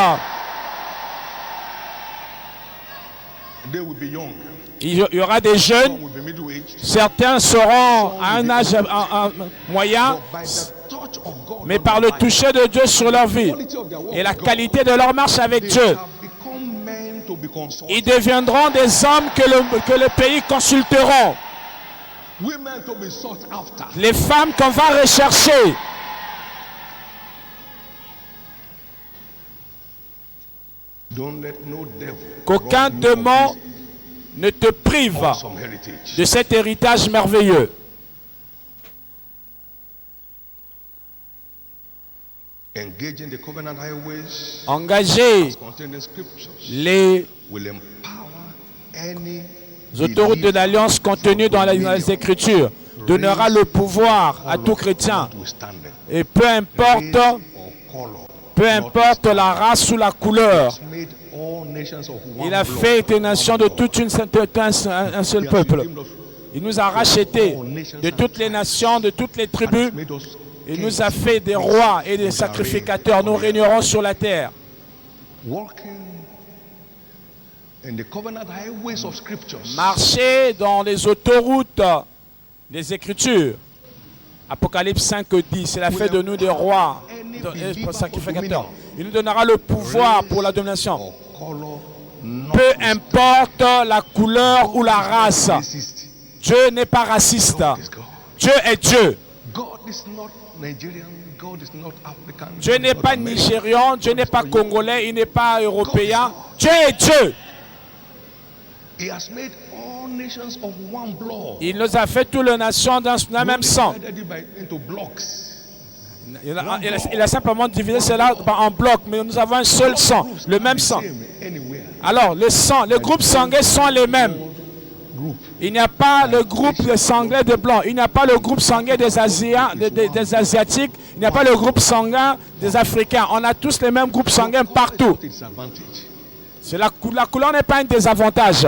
they will be young. Il y aura des Some jeunes, will be middle-aged. certains seront à un âge moyen, By the touch of God, mais par le toucher de Dieu sur leur vie quality of their walk et la with God, qualité de leur marche avec they Dieu, have become men to be consulted. ils deviendront des hommes que le pays consulteront, Women to be sought after. les femmes qu'on va rechercher. Don't let no devil Qu'aucun rob you of démon ne te prive this awesome heritage. de cet héritage merveilleux. Engaging the covenant highways Engager as contained in scriptures les will empower any autoroutes de believer l'Alliance contenues dans les Écritures donnera le pouvoir à tout chrétien. notwithstanding. Et peu importe Or color. la race ou la couleur, Made all nations of one il a blood. fait des nations de toute un seul peuple. Il nous a rachetés de toutes les nations, de toutes les tribus. Made us Il nous a fait des rois et des sacrificateurs. Nous régnerons sur la terre. walking in the covenant highways of scriptures. Marcher dans les autoroutes des Écritures. Apocalypse 5:10, c'est la fait de nous des rois et sacrificateurs. Il nous donnera le pouvoir pour la domination. Or color, not Peu importe la couleur ou la race, racist. Dieu n'est pas raciste. Is God. Dieu est Dieu. God is not Nigerian. God is not African. Dieu n'est not pas American. nigérian, Dieu n'est pas congolais, il n'est pas européen. Dieu est Dieu. He has made all nations of one blood. Il nous a fait toutes les nations dans le même sang. Divided it into blocks. Il a simplement divisé cela en blocs, mais nous avons un seul sang, le même sang. Same anywhere. Alors, le sang, les groupes sanguins sont les mêmes. Group. Il n'y a pas le groupe sanguin des Blancs, il n'y a pas le groupe sanguin des Asiatiques, il n'y a pas le groupe sanguin des Africains. On a tous les mêmes groupes sanguins partout. It's advantage. La couleur n'est pas un désavantage.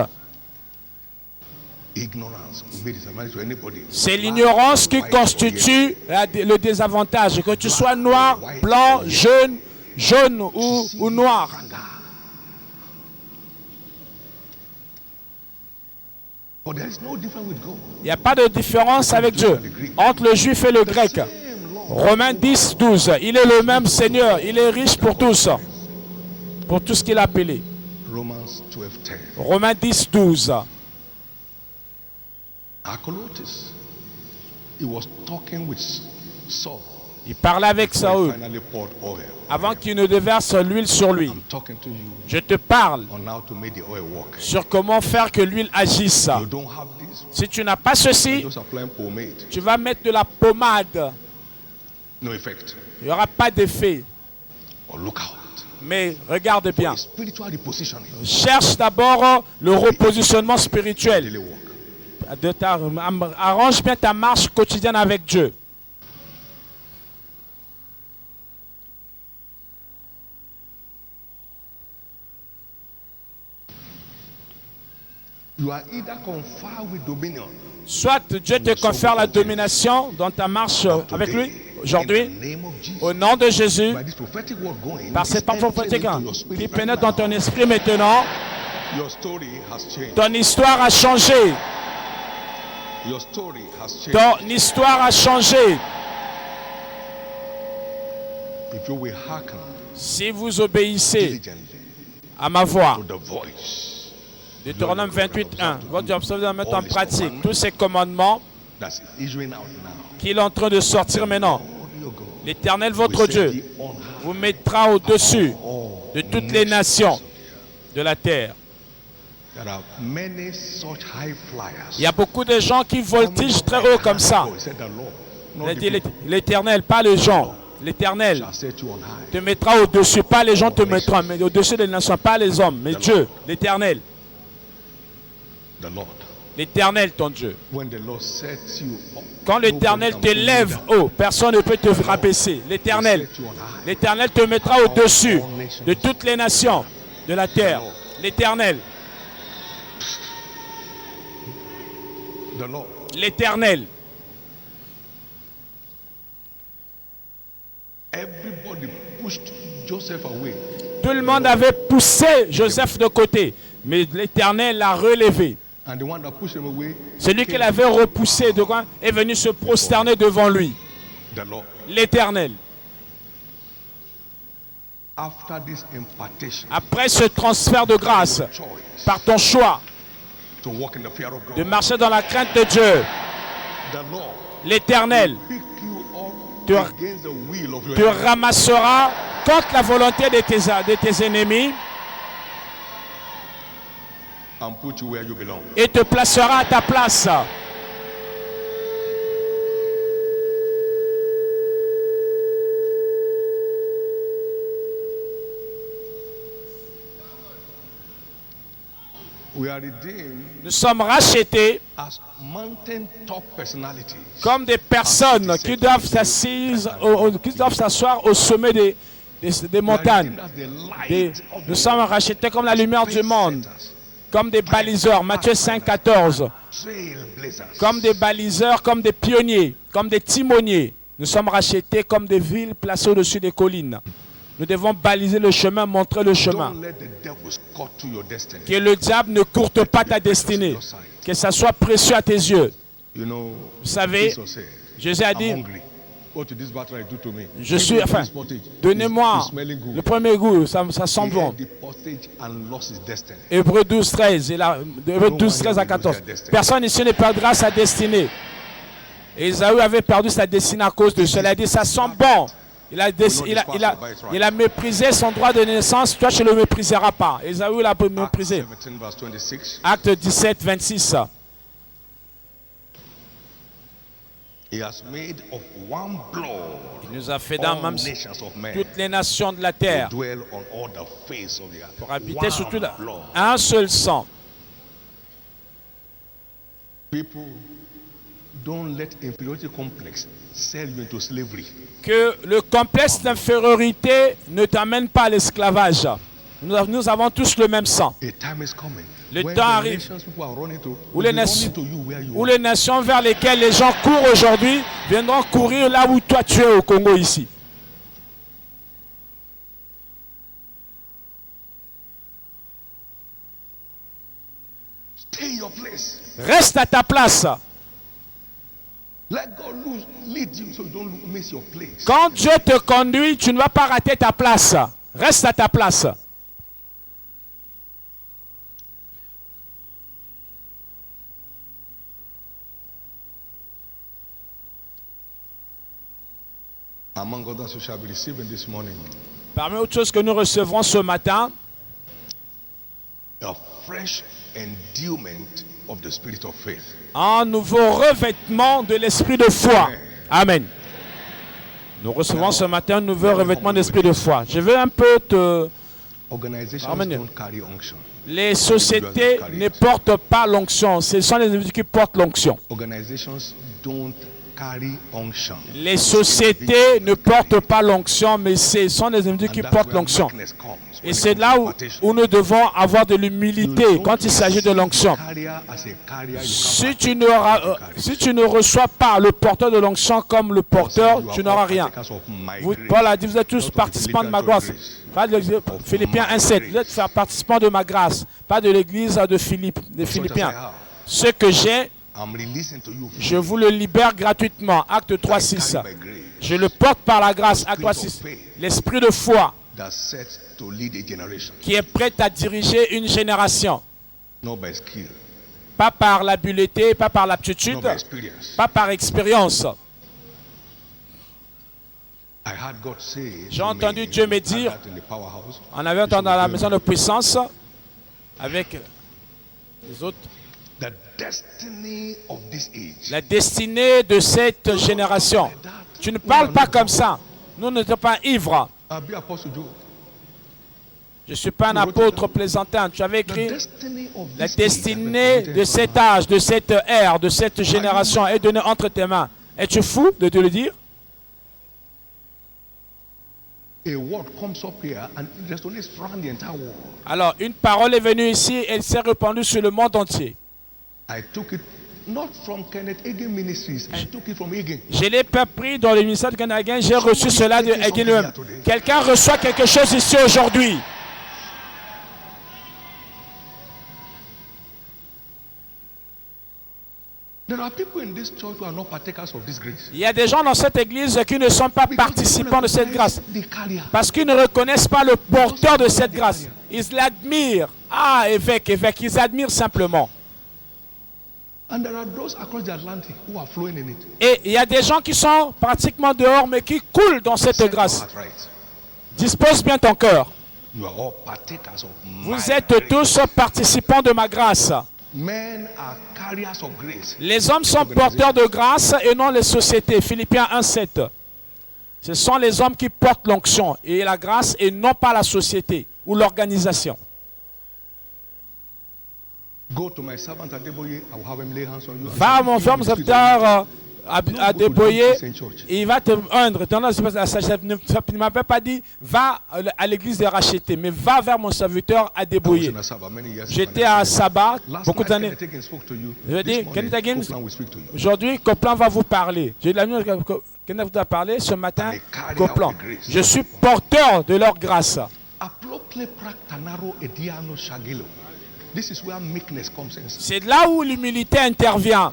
Ignorance will be disadvantage to anybody. C'est l'ignorance qui constitue le désavantage. Que tu sois noir, blanc, jaune ou noir. But there is no difference with God. Il n'y a pas de différence avec Dieu entre le juif et le grec. Romains 10, 12. Il est le même Seigneur. Il est riche pour tous. Pour tout ce qu'il a appelé. Romans 12:10. Romains 10, 12. Acholotes. He was talking with Saul. Il parlait avec Before he Saül finally poured oil. avant qu'il ne déverse l'huile sur lui. I'm talking to you Je te parle on how to make the oil work. sur comment faire que l'huile agisse. You don't have this. Si tu n'as pas ceci, Just applying pomade. tu vas mettre de la pommade. No effect. Il n'y aura pas d'effet. Or look out. Mais regarde bien. Spiritual repositioning. Cherche d'abord le repositionnement spirituel. Daily work. Arrange bien ta marche quotidienne avec Dieu. You are either conferred with dominion. Soit Dieu te confère la domination dans ta marche avec lui aujourd'hui, In the name of Jesus. au nom de Jésus, By this prophetic word going, par it's cette parole entering prophétique into your spirit qui right pénètre dans now. ton esprit maintenant. Your story has changed. Ton histoire a changé. Your story has changed. Ton histoire a changé. If you will hearken Si vous obéissez diligently à ma voix. to the voice Deutéronome 28:1. Votre observe de mettre en pratique tous ces commandements that's issuing out now, qu'il est en train de sortir maintenant. Lord your God L'Éternel, will votre set Dieu, thee on high vous mettra au-dessus all de toutes les nations de la terre. There are many such high flyers. Il y a beaucoup de gens qui voltigent très haut comme ça. He said, the Lord, Il a not the dit people, l'Éternel, pas les gens. L'Éternel shall set you on high. te mettra au-dessus, pas les gens te mettront, mais au-dessus des nations, pas les hommes, mais Dieu, l'Éternel. The Lord. L'Éternel, ton Dieu. When the Lord sets you up, Quand l'Éternel te lève haut, personne ne peut te rabaisser. L'Éternel, l'Éternel te mettra au-dessus de toutes les nations de la terre. L'Éternel, the Lord. l'Éternel. Everybody pushed Joseph away. Tout le monde avait poussé Joseph de côté, mais l'Éternel l'a relevé. And the one that pushed him away, Celui qui l'avait repoussé de loin est venu se prosterner devant lui. the Lord. L'Éternel. After this impartation, Après ce transfert de grâce, choice par ton choix to walk in the fear of de God, marcher dans la crainte de Dieu, the Lord l'Éternel pick you up te- against the will of your te enemy. ramassera contre la volonté de tes ennemis And put you where you belong. et te placera à ta place. We are redeemed Nous sommes rachetés as mountain top personalities. comme des personnes qui doivent s'asseoir au sommet des We are montagnes. redeemed as the light Des- of nous the sommes rachetés comme la lumière du monde, setters, comme des baliseurs. Matthieu 5,14. trailblazers. Comme des baliseurs, comme des pionniers, comme des timoniers. Nous sommes rachetés comme des villes placées au-dessus des collines. Nous devons baliser le chemin, montrer le chemin. Don't let the devils cut to your destiny. Que le diable ne courte pas ta destinée. Que ça soit précieux à tes yeux. You know, Vous savez, Jesus said, Jésus a I'm dit, hungry. What did this battery do to me? je Give suis, me enfin, this pottage. donnez-moi It's smelling good. le premier goût, ça sent He bon. had the pottage and lost his destiny. Hébreux 12, 13, Hébreux 12, 13 à 14. Personne ici ne perdra sa destinée. Ésaü avait perdu sa destinée à cause de cela. Il a dit, ça sent bon. Il a méprisé son droit de naissance. Toi, tu ne le mépriseras pas. Ésaü l'a Acts méprisé. 17 verse 26. Acte 17, 26. He has made of one blood Il nous a fait d'un all même nations of men toutes les nations de la terre to dwell on all the face of the earth. pour habiter sur tout One blood. un seul sang. People, don't let inferiority complex sell you into slavery. Que le complexe d'infériorité ne t'amène pas à l'esclavage. Nous avons tous le même sang. A time is coming Le when temps the arrive nations people are running to, où will les be nations- running to you where you Où are. les nations vers lesquelles les gens courent aujourd'hui viendront courir là où toi tu es au Congo ici. Stay in your place. Reste à ta place. Let God lead you so you don't miss your place. Quand Dieu te conduit, tu ne vas pas rater ta place. Reste à ta place. Among others, you shall be receiving this morning Parmi autres choses que nous recevrons ce matin, a fresh endowment of the spirit of faith. un nouveau revêtement de l'esprit de foi. Amen. Nous recevons ce matin un nouveau revêtement d'esprit de foi. Je veux un peu te... Organizations Amen. don't carry unction. Les sociétés ne portent pas l'onction. Ce sont les individus qui portent l'onction. Organizations don't carry unction. Les sociétés ne portent pas l'onction, mais ce sont les individus qui portent l'onction. Et c'est là où nous devons avoir de l'humilité quand il s'agit de l'onction. Si tu ne reçois pas le porteur de l'onction comme le porteur, tu n'auras rien. Paul a dit, vous êtes tous participants de ma grâce. Philippiens 1,7. Vous êtes participants de ma grâce, pas de l'église de Philippiens. Ce que j'ai, je vous le libère gratuitement. Acte 3,6. Je le porte par la grâce. Acte 3,6. L'esprit de foi qui est prêt à diriger une génération. Pas par l'habileté, pas par l'aptitude, pas par expérience. J'ai entendu Dieu me dire, on avait entendu dans la maison de puissance, avec les autres, la destinée de cette génération. Tu ne parles pas comme ça. Nous ne sommes pas ivres. Je ne suis pas un apôtre plaisantin. Tu avais écrit la destinée de cet âge, de cette ère, de cette génération est donnée entre tes mains. Es-tu fou de te le dire? Alors, une parole est venue ici et elle s'est répandue sur le monde entier. Je l'ai pas pris dans le ministère de Kenneth Hagin, j'ai reçu cela de Hagin lui-même. Quelqu'un reçoit quelque chose ici aujourd'hui. Il y a des gens dans cette église qui ne sont pas participants de cette grâce parce qu'ils ne reconnaissent pas le porteur de cette grâce. Ils l'admirent. Ah, évêque, ils admirent simplement. Et il y a des gens qui sont pratiquement dehors mais qui coulent dans cette grâce. Dispose bien ton cœur. Vous êtes tous participants de ma grâce. Les hommes sont porteurs de grâce et non les sociétés. Philippiens 1,7. Ce sont les hommes qui portent l'onction et la grâce et non pas la société ou l'organisation. Va à mon serviteur à Deboyer, il va te undre. Il ne m'avait pas dit va à l'église de racheter, mais va vers mon serviteur à Deboyer. J'étais à Saba beaucoup d'années. Je dis, Kenneth Hagin, aujourd'hui, Copland va vous parler. J'ai la nuit, Kenneth vous a parlé ce matin, Copland. Je suis porteur de leur grâce. C'est là où l'humilité intervient.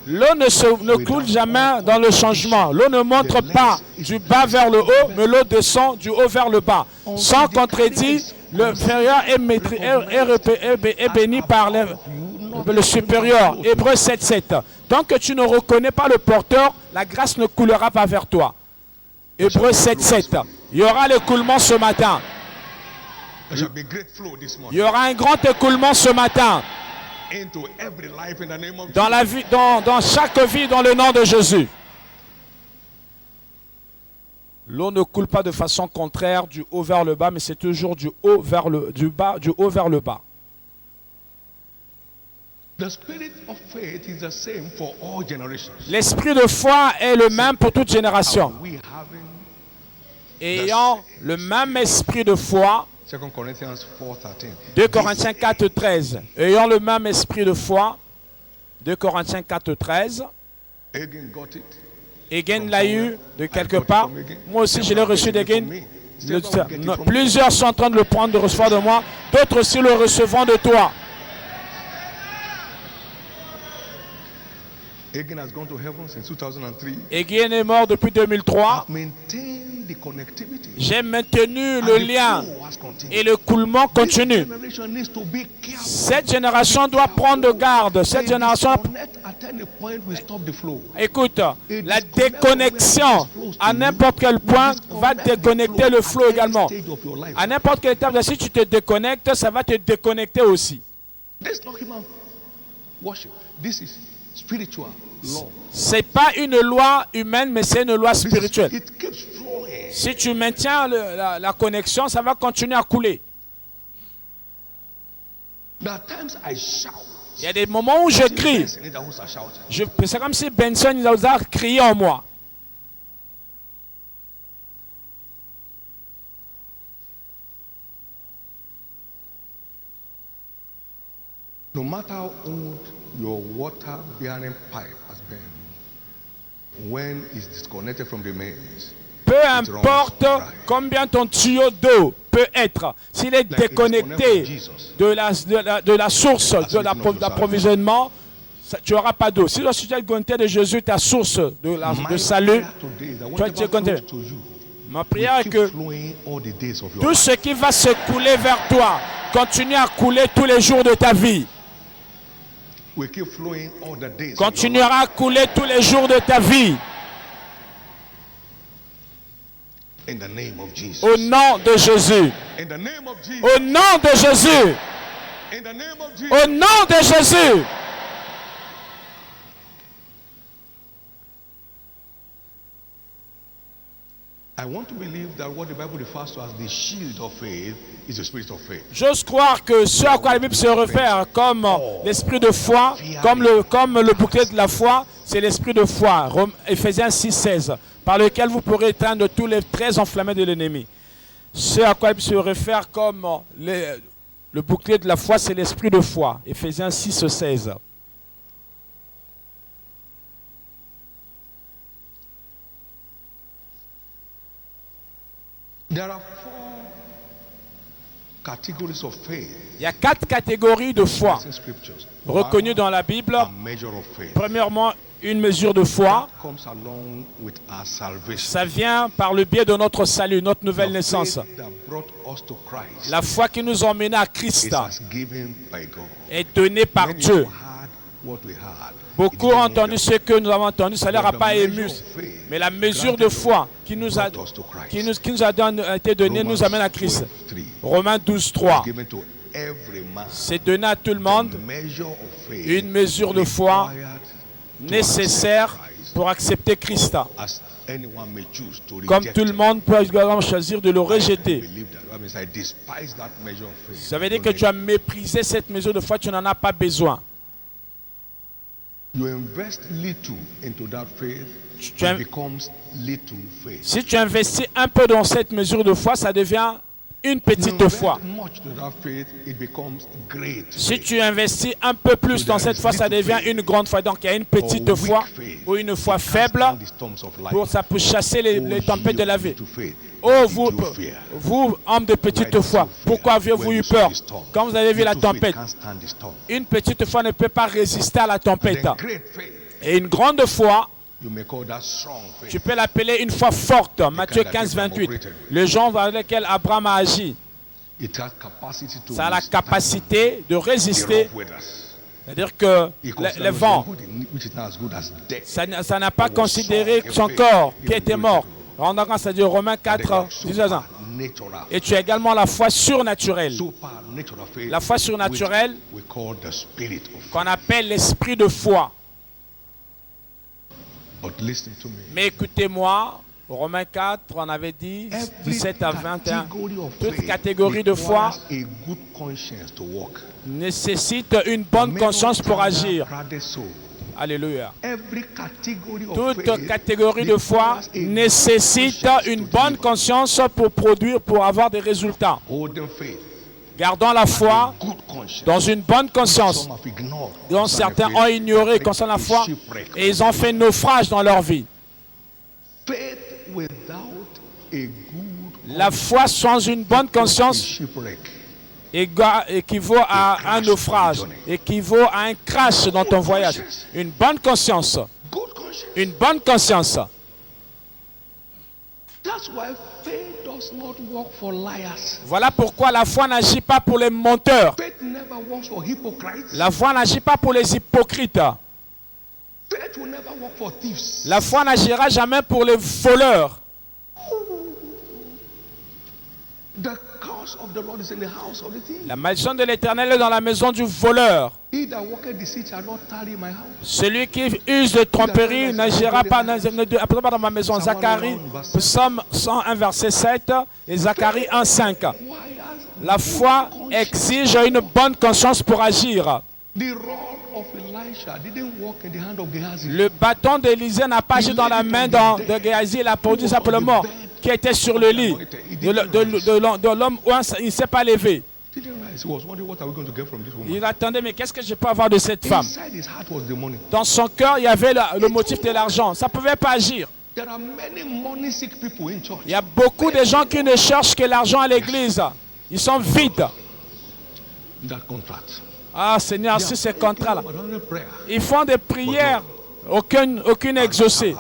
L'eau ne coule jamais dans le changement. L'eau ne montre pas du bas vers le haut, mais l'eau descend du haut vers le bas. Sans contredit, l'inférieur est béni par le supérieur. Hébreux 7,7. Tant que tu ne reconnais pas le porteur, la grâce ne coulera pas vers toi. Hébreux 7,7. Il y aura l'écoulement ce matin. Il y aura un grand écoulement ce matin dans la vie, dans chaque vie, dans le nom de Jésus. L'eau ne coule pas de façon contraire du haut vers le bas, mais c'est toujours du haut vers le bas. L'esprit de foi est le même pour toute génération. Ayant le même esprit de foi, 2 Corinthiens 4,13. Ayant le même esprit de foi, 2 Corinthiens 4,13. Hagin l'a eu de quelque part. Moi aussi, je l'ai reçu d'Hagin. Plusieurs sont en train de le prendre, de recevoir de moi. D'autres aussi le recevront de toi. Hagin est mort depuis 2003. J'ai maintenu le lien et le coulement continue. Cette génération doit prendre garde. Cette génération... Écoute, la déconnexion à n'importe quel point va déconnecter le flot également. À n'importe quelle étape, si tu te déconnectes, ça va te déconnecter aussi. C'est pas une loi humaine, mais c'est une loi spirituelle. Si tu maintiens la connexion, ça va continuer à couler. Il y a des moments où je crie. C'est comme si Benson Idahosa criait en moi. No matter how old your water-bearing pipe has been, when it's disconnected from the mains, peu importe combien ton tuyau d'eau peut être, s'il est déconnecté de la source de l'approvisionnement, tu n'auras pas d'eau. Si tu es déconnecté de Jésus, ta source de salut, tu es déconnecté. Ma prière est que tout ce qui va se couler vers toi continue à couler tous les jours de ta vie. Continuera à couler tous les jours de ta vie. Au nom de Jésus. Au nom de Jésus. Au nom de Jésus. J'ose croire que ce à quoi la Bible se réfère comme l'esprit de foi, comme le bouclier de la foi, c'est l'esprit de foi. Éphésiens 6,16, par lequel vous pourrez éteindre tous les traits enflammés de l'ennemi. Ce à quoi la Bible se réfère comme le bouclier de la foi, c'est l'esprit de foi. Éphésiens 6,16. Il y a 4 catégories de foi reconnues dans la Bible. Premièrement, une mesure de foi. Ça vient par le biais de notre salut, notre nouvelle naissance. La foi qui nous a emmenés à Christ est donnée par Dieu. Beaucoup ont entendu ce que nous avons entendu, ça ne leur a pas ému. Mais la mesure de foi qui nous a été donnée nous amène à Christ. Romains 12,3. C'est donné à tout le monde une mesure de foi nécessaire pour accepter Christ. Comme tout le monde peut également choisir de le rejeter. Ça veut dire que tu as méprisé cette mesure de foi, tu n'en as pas besoin. Si tu investis un peu dans cette mesure de foi, ça devient une petite foi. Si tu investis un peu plus dans cette foi, ça devient une grande foi. Donc il y a une petite foi ou une foi faible ça peut chasser les tempêtes de la vie. Oh, vous, hommes de petite foi, pourquoi avez-vous eu peur quand vous avez vu la tempête? Une petite foi ne peut pas résister à la tempête. Et une grande foi, tu peux l'appeler une foi forte. Matthieu 15, 28. Le genre dans lequel Abraham a agi. Ça a la capacité de résister. C'est-à-dire que le vent, ça n'a pas considéré son corps qui était mort. Rendant compte, c'est-à-dire Romains 4, 19 ans. Et tu as également la foi surnaturelle. La foi surnaturelle qu'on appelle l'esprit de foi. Mais écoutez-moi, Romains 4, on avait dit, 17 à 21, toute catégorie de foi nécessite une bonne conscience pour agir. Alléluia. Toute catégorie de foi nécessite une bonne conscience pour produire, pour avoir des résultats. Gardons la foi dans une bonne conscience, dont certains ont ignoré concernant la foi et ils ont fait naufrage dans leur vie. La foi sans une bonne conscience équivaut à un naufrage, équivaut à un crash dans ton voyage. Une bonne conscience. Une bonne conscience. Voilà pourquoi la foi n'agit pas pour les menteurs. La foi n'agit pas pour les hypocrites. La foi n'agira jamais pour les voleurs. La malédiction de l'Éternel est dans la maison du voleur. Celui qui use de tromperie n'agira pas dans ma maison. Zacharie, Psaume 101, verset 7 et Zacharie 1, 5. La foi exige une bonne conscience pour agir. The rod of Elisha didn't walk in the hand of Gehazi. Le bâton d'Élisée n'a pas agi dans la main de Gehazi, il a produit simplement qui était sur le lit de l'homme où il ne s'est pas levé. Il attendait, mais qu'est-ce que je peux avoir de cette femme? Dans son cœur, il y avait le motif de l'argent. Ça ne pouvait pas agir. Il y a beaucoup de gens qui ne cherchent que l'argent à l'église. Ils sont vides. Ah Seigneur, sur ces contrats-là, ils font des prières, aucune exaucée.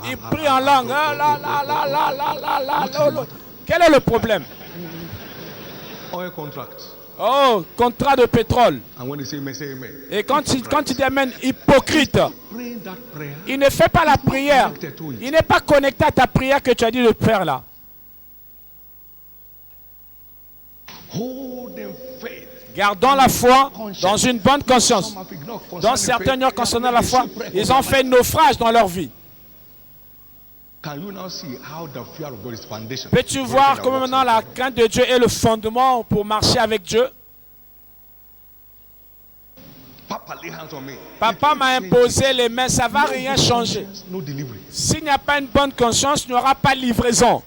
Ils prient en langue. Quel est le problème? Oh, contrat de pétrole. Et quand il amène hypocrite, il ne fait pas la prière. Il n'est pas connecté à ta prière que tu as dit de faire là. Gardons la foi dans une bonne conscience. Dans certains ignorent concernant la foi, ils ont fait naufrage dans leur vie. Peux-tu voir comment maintenant la crainte de Dieu est le fondement pour marcher avec Dieu? Papa m'a imposé les mains, ça ne va rien changer. S'il n'y a pas une bonne conscience, il n'y aura pas de livraison.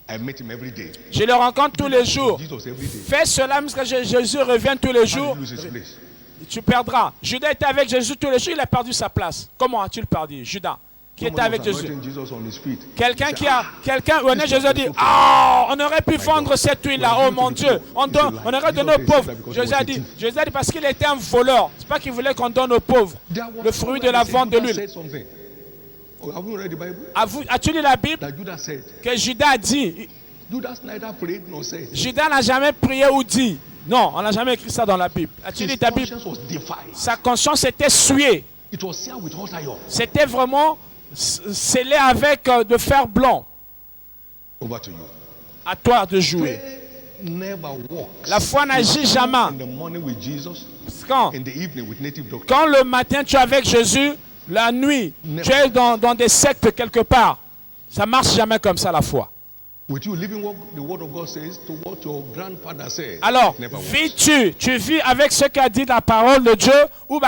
Je le rencontre tous les jours. Fais cela parce que Jésus revient tous les jours. Tu perdras. Judas était avec Jésus tous les jours, il a perdu sa place. Comment as-tu le perdu, Judas? Qui était avec Jésus. Quelqu'un où Jésus a dit, oh, on aurait pu vendre cette huile-là, oh mon Dieu, on aurait donné aux pauvres. Jésus a dit parce qu'il était un voleur. C'est pas qu'il voulait qu'on donne aux pauvres le fruit de la vente de l'huile. As-tu lu la Bible que Judas a dit? Judas n'a jamais prié ou dit. Non, on n'a jamais écrit ça dans la Bible. As-tu lu ta Bible? Sa conscience était souillée. C'était vraiment scellé avec de fer blanc. À toi de jouer. La foi n'agit jamais. Quand le matin tu es avec Jésus, la nuit tu es dans des sectes quelque part. Ça ne marche jamais comme ça la foi. Alors, tu vis avec ce qu'a dit la parole de Dieu ou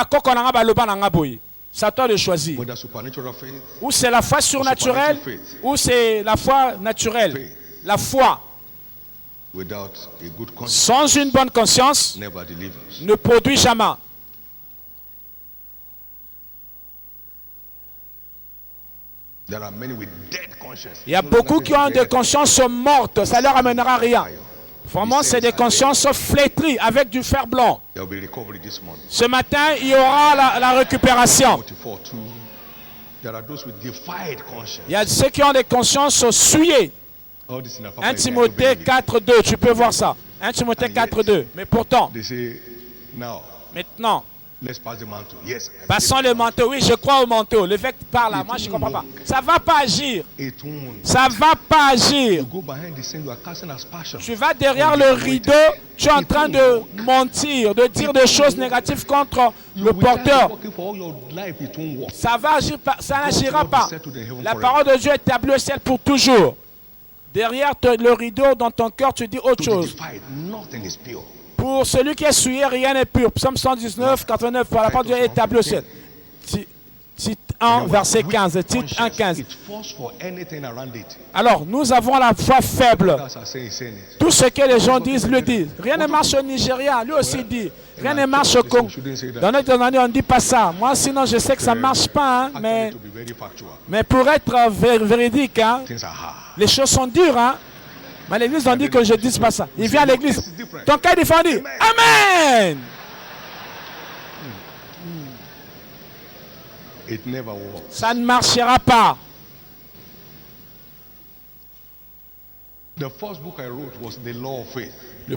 c'est à toi de choisir. Ou c'est la foi surnaturelle ou c'est la foi naturelle. La foi sans une bonne conscience ne produit jamais. Il y a beaucoup qui ont des consciences mortes, ça ne leur amènera rien. Vraiment, c'est des consciences flétries avec du fer blanc. Ce matin, il y aura la récupération. Il y a ceux qui ont des consciences souillées. 1 Timothée 4.2, tu peux voir ça. 1 Timothée 4.2. Mais pourtant, maintenant, passons le manteau. Oui, je crois au manteau. L'évêque parle là, moi je ne comprends pas. Ça ne va pas agir. Ça ne va pas agir. Tu vas derrière le rideau, tu es en train de mentir, de dire des choses négatives contre le porteur. Ça va agir, ça n'agira pas. La parole de Dieu est établie au ciel pour toujours. Derrière le rideau, dans ton cœur, tu dis autre chose. Pour celui qui est souillé, rien n'est pur. Psaume 119, 89, par la parole de Dieu est établi au ciel. Titre 1, verset 15. Titre 1, 15. Alors, nous avons la foi faible. Tout ce que les gens disent, le disent. Rien ne marche au Nigeria, lui aussi dit. Rien ne marche au Congo. Dans notre année, on ne dit pas ça. Moi, sinon, je sais que ça ne marche pas. Hein, mais pour être véridique, hein, les choses sont dures. Hein. Mais l'église, on dit que je ne dise pas ça. Il vient à l'église. Ton cas est défendu. Amen. Ça ne marchera pas. Le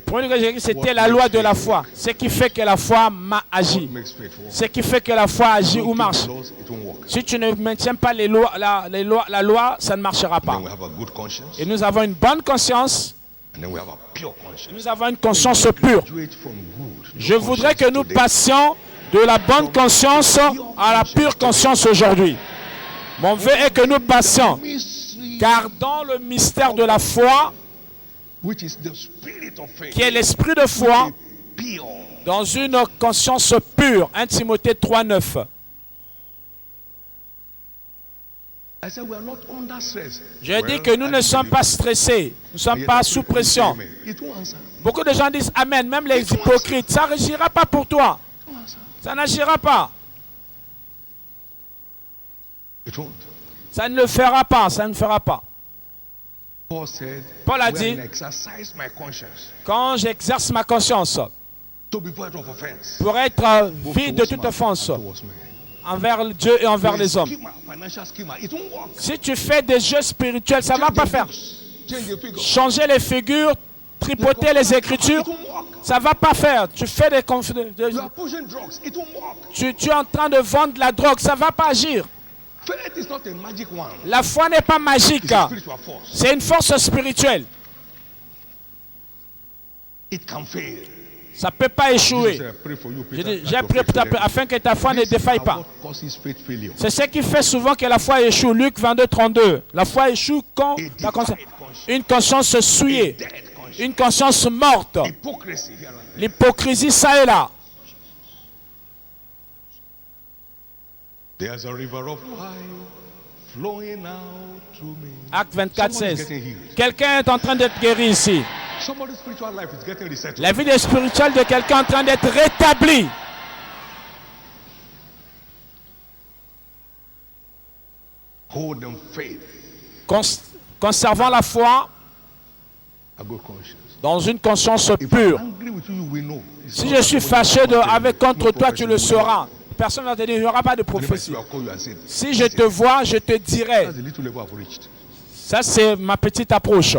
premier que j'ai écrit, c'était la loi de la foi. Ce qui fait que la foi agit. Ce qui fait que la foi agit ou marche. Si tu ne maintiens pas la loi, ça ne marchera pas. Et nous avons une bonne conscience. Nous avons une conscience pure. Je voudrais que nous passions de la bonne conscience à la pure conscience aujourd'hui. Mon vœu est que nous passions. Gardons le mystère de la foi, qui est l'esprit de foi, dans une conscience pure. 1 Timothée 3:9. I said we are not under stress. J'ai dit que nous ne sommes pas stressés, nous ne sommes pas sous pression. It won't answer. Beaucoup de gens disent Amen, même les hypocrites. Ça n'agira pas pour toi. It won't answer. Ça n'agira pas. It won't. Ça ne le fera pas, ça ne fera pas. Paul said, Paul a when dit, I exercise my conscience quand j'exerce ma conscience to be void of offense, pour être both vide de towards toute man offense and towards men. envers Dieu et envers les hommes. Schema, financial schema, it won't work. Si tu fais des jeux spirituels, ça ne va pas faire. Change the figure. Changer les figures, tripoter les écritures, It won't work. ça ne va pas faire. Tu fais des You are pushing drugs. It won't work. tu es en train de vendre de la drogue, ça ne va pas agir. Faith is not a magic wand. La foi n'est pas magique. It's a spiritual force. C'est une force spirituelle. It can fail. Ça ne peut pas Jesus échouer. said, I pray for you, J'ai Peter, dit, that j'ai your prié faith pour ta will paix, afin que ta foi ne This défaille is pas. what causes faith failure. C'est ce qui fait souvent que la foi échoue. Luc 22:32. La foi échoue quand la une conscience souillée, Dead conscience. une conscience morte, Hypocrisy here and there. l'hypocrisie ça et là. There's a river of life flowing out through me. Acte Someone is 24:16. getting healed. Quelqu'un est en train d'être guéri ici. Somebody's spiritual life is getting resettled. La vie spirituelle de quelqu'un est en train d'être rétablie. Hold them faith, Conservant la foi a good conscience. dans une conscience If pure. I'm angry with you, you will know. It's Si not je suis somebody fâché who wants avec to contre no toi, tu le prophecy will sauras. Personne ne va te dire, il n'y aura pas de happen. If I prophétie. see you, I'll call you and say, Si je te vois, je te dirai. that's the little level I've reached. Ça, c'est ma petite approche.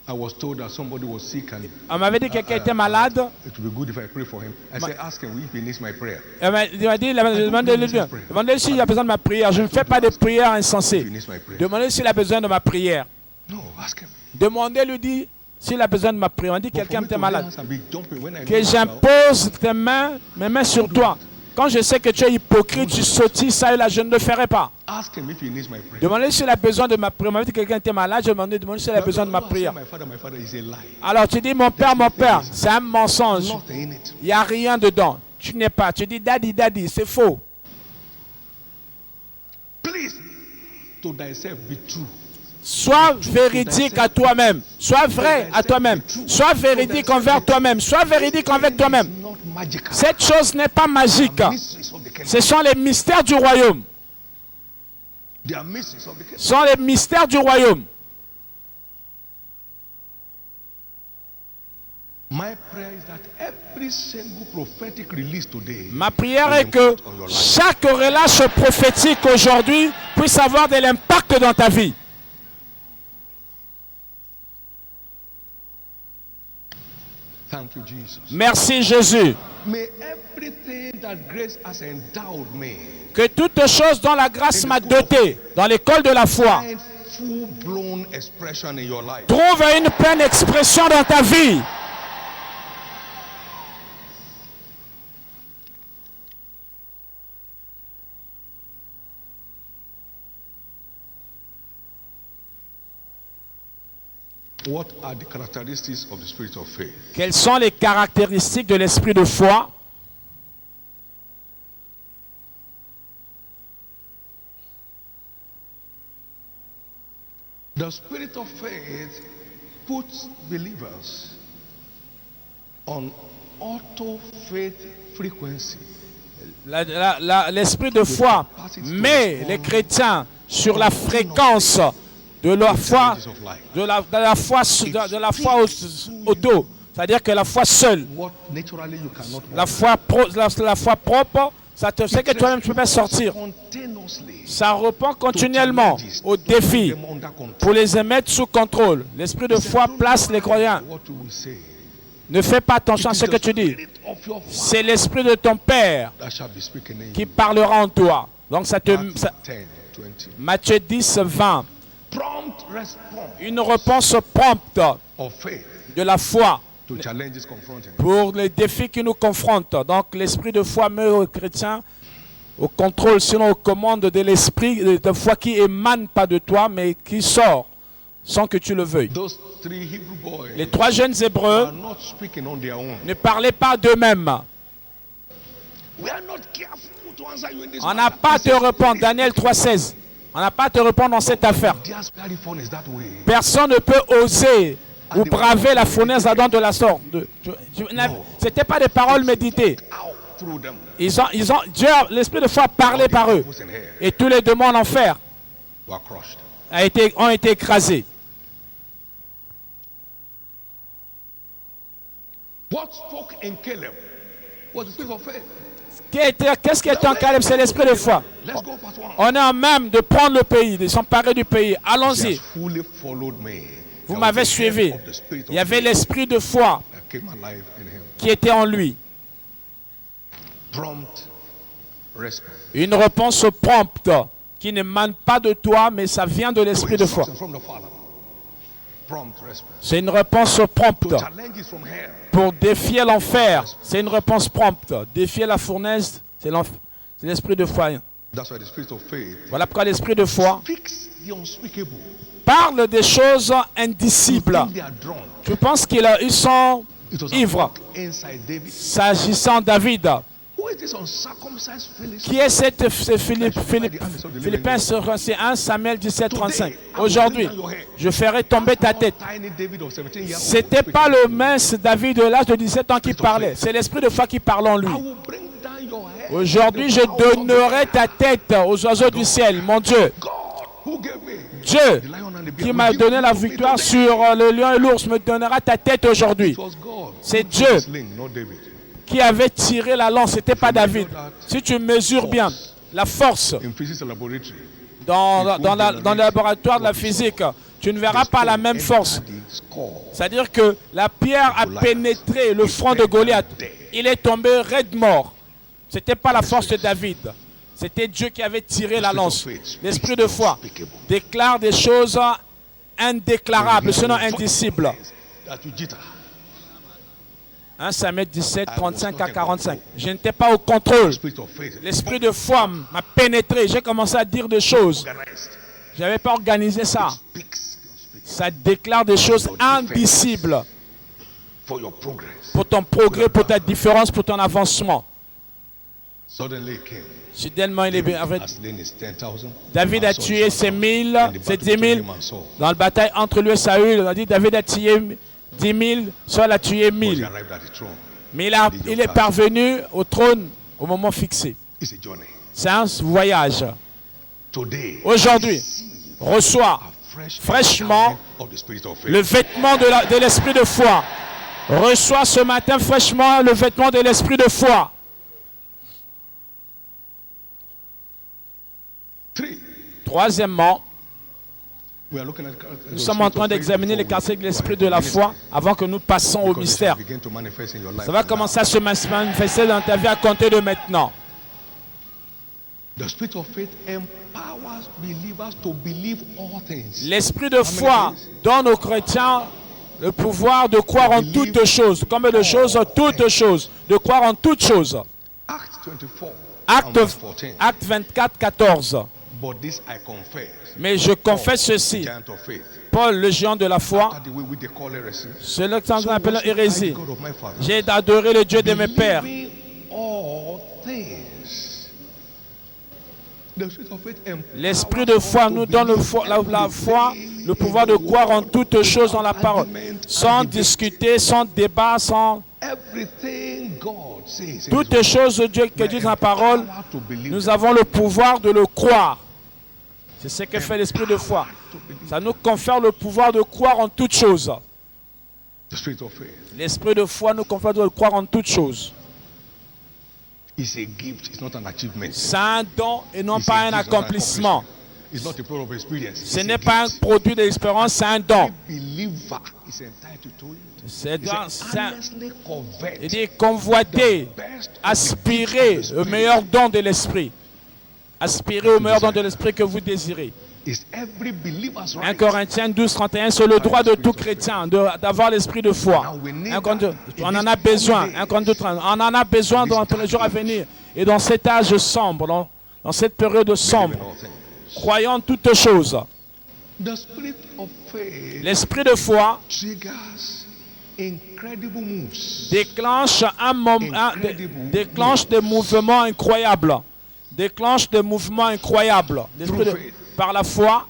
I was told that somebody was sick and On m'avait dit que quelqu'un était malade. it would be good if I pray for him. I said, ask him if he needs my prayer. Il m'a dit, demandez-lui s'il a besoin de ma prière. Je ne fais pas de prières If insensées. he needs my prayer. Demandez s'il a besoin de ma prière. No, ask him. Demandez-lui, dit, s'il a besoin de ma prière. On dit But for quelqu'un me était to malade. dance and be jumping when I Que know j'impose mes mains sur toi. Quand je sais que tu es hypocrite, tu sautilles ça et là, je ne le ferai pas. ask him if he needs my prayer. Demandez s'il a besoin de ma prière. On m'a dit que quelqu'un était malade. Je demandais s'il a besoin de ma prière. My father is a lie. Alors tu dis, mon père, c'est un mensonge. Nothing in it. Il n'y a rien dedans. Tu n'es pas. Tu dis, daddy, c'est faux. Please, to thyself be true. Sois véridique à toi-même. Sois vrai à toi-même. Sois véridique envers toi-même. Sois véridique envers toi-même. It's not magical. Cette chose n'est pas magique. Mysteries of the kingdom. Ce sont les mystères du royaume. They are mysteries of the kingdom. Ce sont les mystères du royaume. My prayer is that every single prophetic release today Ma prière est que chaque relâche prophétique aujourd'hui puisse avoir de l'impact dans ta vie. Thank you, Jesus. Merci Jésus. May everything that grace has endowed me Que toute chose dont la grâce m'a doté dans l'école de la foi find full-blown expression in your life. trouve une pleine expression dans ta vie. What are the characteristics of the spirit of faith? Quelles sont les caractéristiques de l'esprit de foi? The spirit of faith puts believers on auto faith frequency. L'esprit de foi met les chrétiens sur la fréquence de la foi, de la foi auto, c'est-à-dire que la foi seule, What naturally you cannot la foi propre, ça te fait que toi-même tu peux pas sortir. continuously Ça répond continuellement aux défis them under control. pour les mettre sous contrôle. L'esprit de foi place les croyants. What you will say. Ne fais pas attention à It is ce que the tu dis. spirit of your father C'est l'esprit de ton Père that shall be speaking in qui you. parlera en toi. Donc Matthew ça 10, 20. Matthieu 10, 20. Prompt response Une réponse prompte of faith de la foi to challenges confronting. pour les défis qui nous confrontent. Donc l'esprit de foi met aux chrétiens au contrôle, sinon aux commandes de l'esprit de foi qui émane pas de toi, mais qui sort sans que tu le veuilles. Those three Hebrew boys Les trois jeunes Hébreux are not speaking on their own. ne parlaient pas d'eux-mêmes. We are not careful to answer you in this On n'a matter. pas à It te says, répondre. Daniel 3,16. On n'a pas à te répondre dans cette affaire. Their very phone is that way. Personne ne peut oser ou braver la fournaise à don de la sorte. C'était pas des paroles méditées. Out through them. Dieu, l'esprit de foi a parlé par eux. Devils in hell Et tous les démons en enfer were crushed. ont été écrasés. What spoke in Caleb was the spirit of faith. Qu'est-ce qui est en Caleb? C'est l'esprit de foi. Let's go past one. On est en même de prendre le pays, de s'emparer du pays. He Allons-y. has fully followed me. Vous There m'avez was the help suivi. of the spirit of Il y avait faith l'esprit de foi that came alive in him. qui était en lui. Prompt response. Une réponse prompte qui n'émane pas de toi, mais ça vient de l'esprit de foi. From the Father. Prompt response. C'est une réponse prompte. To challenge is from hell. Pour défier l'enfer, c'est une réponse prompte. Défier la fournaise, c'est l'esprit de foi. That's why the spirit of faith Voilà pourquoi l'esprit de foi speaks the unspeakable. parle des choses indicibles. They are drunk. Je pense qu'ils sont It was a ivres. book inside David. S'agissant de David, Who is this uncircumcised Philistine? qui est Philippiens, c'est 1 Samuel 17, 35. Aujourd'hui, je ferai tomber ta tête. Tiny David of 17 years old. C'était pas le mince David de l'âge de 17 ans qui parlait. C'est l'esprit de foi qui parle en lui. I will bring down your head. Aujourd'hui, je donnerai ta tête aux oiseaux du ciel, mon Dieu. God, who gave me Dieu, the lion and the bear, qui will m'a give donné la me victoire today. sur le lion et l'ours, me donnera ta tête aujourd'hui. It was God C'est who Dieu. sling, not David. Qui avait tiré la lance, c'était pas David. Si tu mesures bien la force In physics laboratory, dans le laboratoire de la physique, tu ne verras pas la même force. C'est-à-dire que la pierre a pénétré le front de Goliath. Il est tombé raide mort. C'était pas la force de David. C'était Dieu qui avait tiré la lance. L'esprit de foi déclare des choses indéclarables, sinon indicibles. 1 Samuel 17, 35 à 45. Je n'étais pas au contrôle. L'esprit de foi m'a pénétré. J'ai commencé à dire des choses. Je n'avais pas organisé ça. Ça déclare des choses indicibles pour ton progrès, pour ta différence, pour ton avancement. Soudainement, il est bien. David a tué ses 1000, ses 10 000 dans la bataille entre lui et Saül. On a dit David a tué 10 000, Saul a tué 1000. Mais il est parvenu au trône au moment fixé. C'est un voyage. Aujourd'hui, reçois fraîchement le vêtement de l'esprit de foi. Reçois ce matin fraîchement le vêtement de l'esprit de foi. Troisièmement, nous sommes en train d'examiner les caractéristiques de l'esprit de la foi avant que nous passions au mystère. Ça va commencer à se manifester dans ta vie à compter de maintenant. L'esprit de foi donne aux chrétiens le pouvoir de croire en toutes choses. Combien de choses? Toutes choses. De croire en toutes choses. Acte 24, 14. Mais je confesse ceci. Paul, le géant de la foi, c'est le temps qu'on appelle hérésie. J'ai adoré le Dieu de mes pères. L'esprit de foi nous donne la foi, le pouvoir de croire en toutes choses dans la parole, sans discuter, sans débat, sans... Toutes choses que Dieu dit dans la parole, nous avons le pouvoir de le croire. C'est ce que fait l'esprit de foi. Ça nous confère le pouvoir de croire en toutes choses. L'esprit de foi nous confère de croire en toutes choses. C'est un don et non pas un accomplissement. Ce n'est pas un produit de l'expérience, c'est un don. Il dit convoiter, aspirer au meilleur don de l'esprit. Aspirer au meilleur don de l'esprit que vous désirez. 1 Corinthiens 12, 31, c'est le droit de tout chrétien d'avoir l'esprit de foi. On en a besoin. On en a besoin dans les jours à venir. Et dans cet âge sombre, dans cette période sombre, croyons toutes choses. L'esprit de foi incredible moves. déclenche déclenche des mouvements incroyables. Déclenche des mouvements incroyables. Par la foi,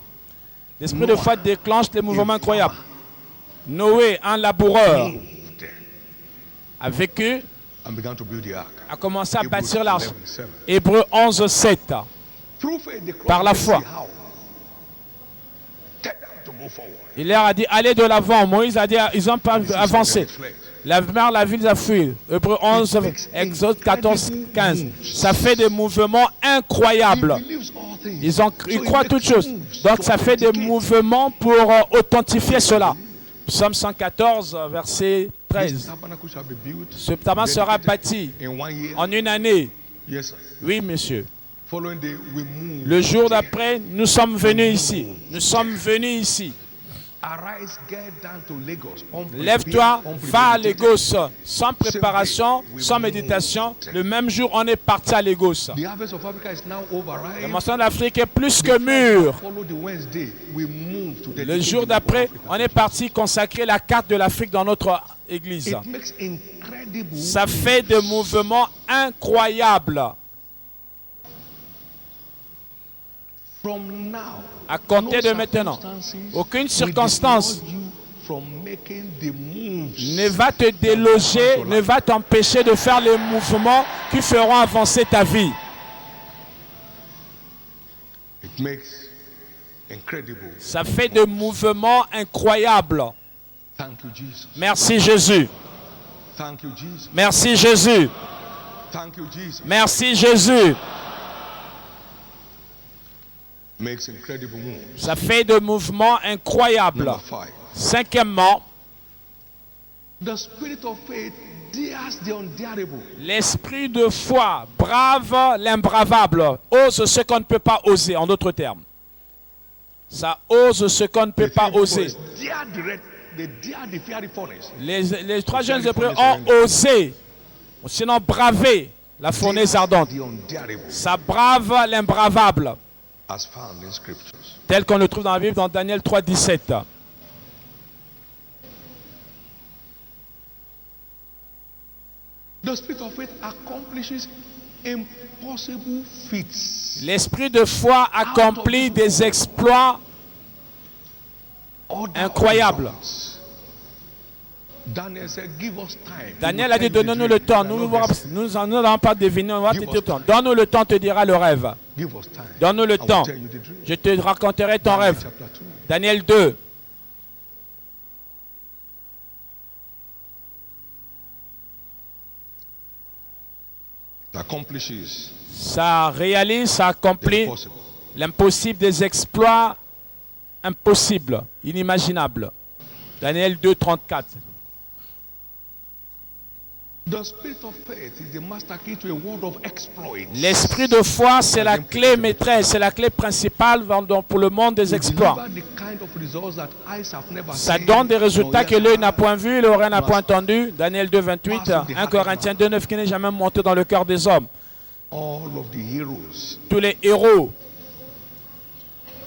l'esprit de foi déclenche des mouvements incroyables. Noé, un laboureur, a vécu, And began to build the ark. a commencé à Hebrews bâtir l'arche. 11:7. Hébreux 11, 7. Through faith, they crossed Par la the sea. foi. How? Tell them to go forward. Il leur a dit, allez de l'avant. Moïse a dit, ils ont pas avancé. La mer, la ville a fui. Hébreux 11, Exode 14, 15. Ça fait des mouvements incroyables. Ils croient toutes choses. Donc ça fait des mouvements pour authentifier cela. Psaume 114, verset 13. Ce tabernacle sera bâti en une année. Yes, sir. Oui, monsieur. Following day, we moved. Le jour d'après, nous sommes venus ici. Nous sommes venus ici. Arise, get down to Lagos. Lève-toi, va à Lagos. Sans préparation, sans méditation. Le même jour, on est parti à Lagos. The harvest of Africa is now over, Le right? mensonge d'Afrique est plus que mûr. Follow the Wednesday. We move to Le jour d'après, on est parti consacrer la carte de l'Afrique dans notre église. It makes incredible. Ça fait des mouvements incroyables. From now, À compter de no maintenant, circumstances aucune will circonstance deter you from making the moves. ne va te déloger, ne va t'empêcher de faire les mouvements qui feront avancer ta vie. It makes incredible. Ça fait des mouvements incroyables. Thank you, Jesus. Merci Jésus. Thank you, Jesus. Merci Jésus. Thank you, Jesus. Merci Jésus. Makes incredible moves. Ça fait des mouvements incroyables. Number 5. Cinquièmement, The spirit of faith dares the undareable. l'esprit de foi brave l'imbravable, ose ce qu'on ne peut pas oser, en d'autres termes. Ça ose ce qu'on ne peut pas oser. They dare the fiery furnace. Les trois jeunes hébreux ont osé, sinon bravé la fournaise ardente. The undareable, Ça brave l'imbravable, as found in scriptures. tel qu'on le trouve dans la Bible dans Daniel 3, 17. The spirit of faith accomplishes impossible feats. L'esprit de foi accomplit des exploits Other incroyables. results. Daniel said, give us time. Daniel a dit, donne-nous le temps. Nous n'allons pas deviner, on va te dire le temps. Donne-nous le temps, te dira le rêve. Give us time. Donne-nous le I will temps. tell you the dream. Je te raconterai ton Daniel rêve. chapter 2. Daniel 2. It accomplishes Ça réalise, ça the accomplit impossible. l'impossible, des exploits impossibles, inimaginables. Daniel 2, 34. The spirit of faith is the master key to a world of exploits. L'esprit de foi, c'est la clé maîtresse, c'est la clé principale pour le monde des exploits. Deliver the kind of results that eyes have never Ça seen, donne des résultats nor que ear l'œil n'a heard. point vu, l'oreille n'a point entendu. Daniel 2, 28. 1 Corinthiens 2, 9 qui n'est jamais monté dans le cœur des hommes. All of the heroes, Tous les héros,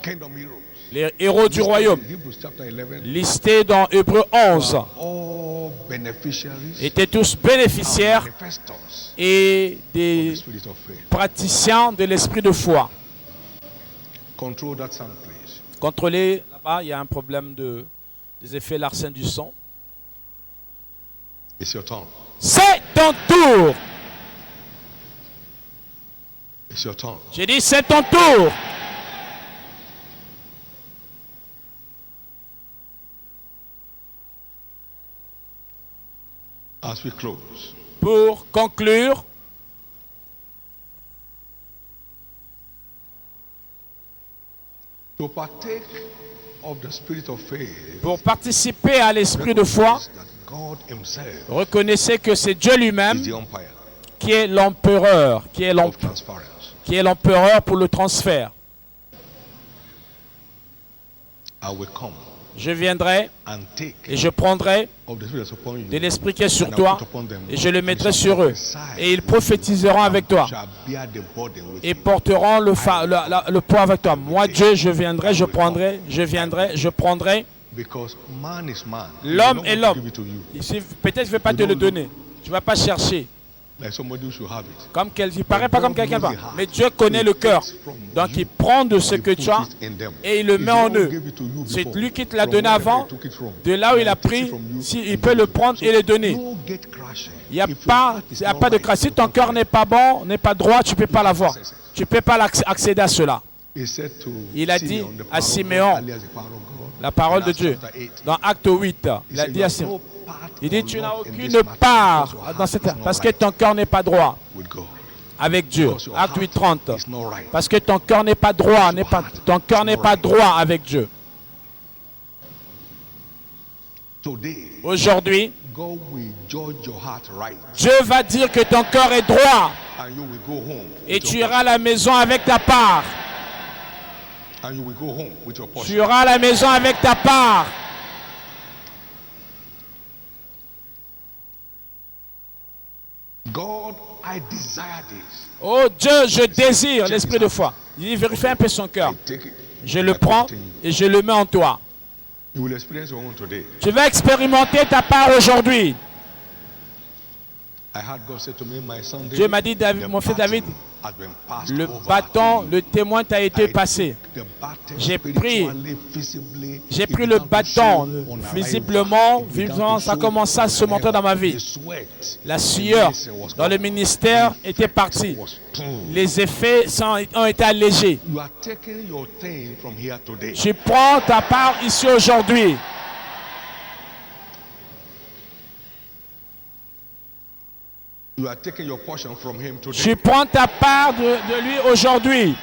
kingdom heroes, les héros du royaume, Hebrews chapter 11, listés dans Hébreux 11, all beneficiaries étaient tous bénéficiaires manifestors et of the des spirit of faith. praticiens de l'esprit de foi. Control that sound, please. Contrôlez, là-bas, il y a un problème des effets larcènes du son. It's your turn. C'est ton tour. It's your turn. J'ai dit, c'est ton tour. As we close, Pour conclure, to partake of the spirit of faith, pour participer à l'esprit de foi, that God Himself reconnaissez que c'est Dieu lui-même is the umpire qui est l'empereur, qui est of transference. l'empereur pour le transfert. I will come Je viendrai and take et je prendrai of the spirit that's upon you, de l'esprit qui est sur and I toi will put upon them, et je le and mettrai shall sur eux. prophesy, Et ils prophétiseront avec toi shall bear the burden with et you. porteront le poids avec toi. Moi, Dieu, je viendrai, je prendrai, je viendrai, je prendrai Because man is man. L'homme He est don't want to l'homme. give it to you. Peut-être je ne vais pas te le donner. Tu ne vas pas chercher. Like somebody who should have it. Comme il ne paraît pas comme quelqu'un d'autre. Mais Dieu connaît le cœur. Donc il prend de ce que tu as et il le met en eux. C'est lui qui te l'a donné avant. De là où il a pris, il peut le prendre et le donner. Il n'y a pas de crasse. Si ton cœur n'est pas bon, n'est pas droit, tu ne peux pas l'avoir. Tu ne peux pas accéder à cela. Il a dit à Siméon, la parole de Dieu, dans Acte 8, il a dit à Siméon, il dit, tu n'as aucune part dans cette, parce que ton cœur n'est pas droit avec Dieu. Acte 8, 30. Parce que ton cœur n'est pas droit, ton cœur n'est pas droit avec Dieu. Aujourd'hui, Dieu va dire que ton cœur est droit et tu iras à la maison avec ta part. Tu iras à la maison avec ta part. Oh Dieu, je désire l'esprit de foi. Il vérifie un peu son cœur. Je le prends et je le mets en toi. Tu vas expérimenter ta part aujourd'hui. Dieu m'a dit, mon fils David, le bâton, le témoin t'a été passé. J'ai pris le bâton, visiblement, ça a commencé à se montrer dans ma vie. La sueur dans le ministère était partie. Les effets ont été allégés. Tu prends ta part ici aujourd'hui. Tu prends ta part de lui aujourd'hui.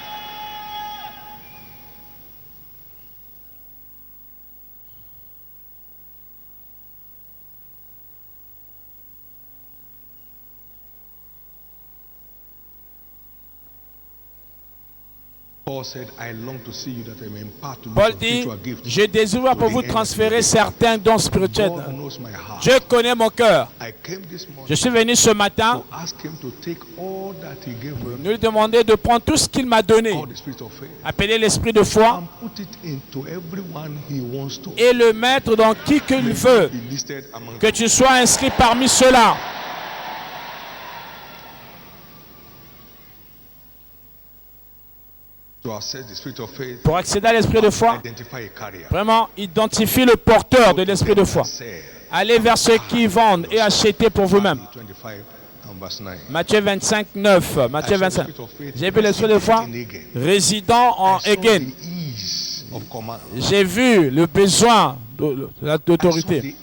Paul dit, je désire pour vous transférer certains dons spirituels. Dieu connaît mon cœur. Je suis venu ce matin lui demander de prendre tout ce qu'il m'a donné, appeler l'esprit de foi et le mettre dans qui qu'il veut, que tu sois inscrit parmi ceux-là. Pour accéder à l'esprit de foi, vraiment, identifie le porteur de l'esprit de foi. Allez vers ceux qui vendent et achetez pour vous-même. Matthieu 25, 9. Matthieu 25. J'ai vu l'esprit de foi résidant en Egen. J'ai vu le besoin d'autorité.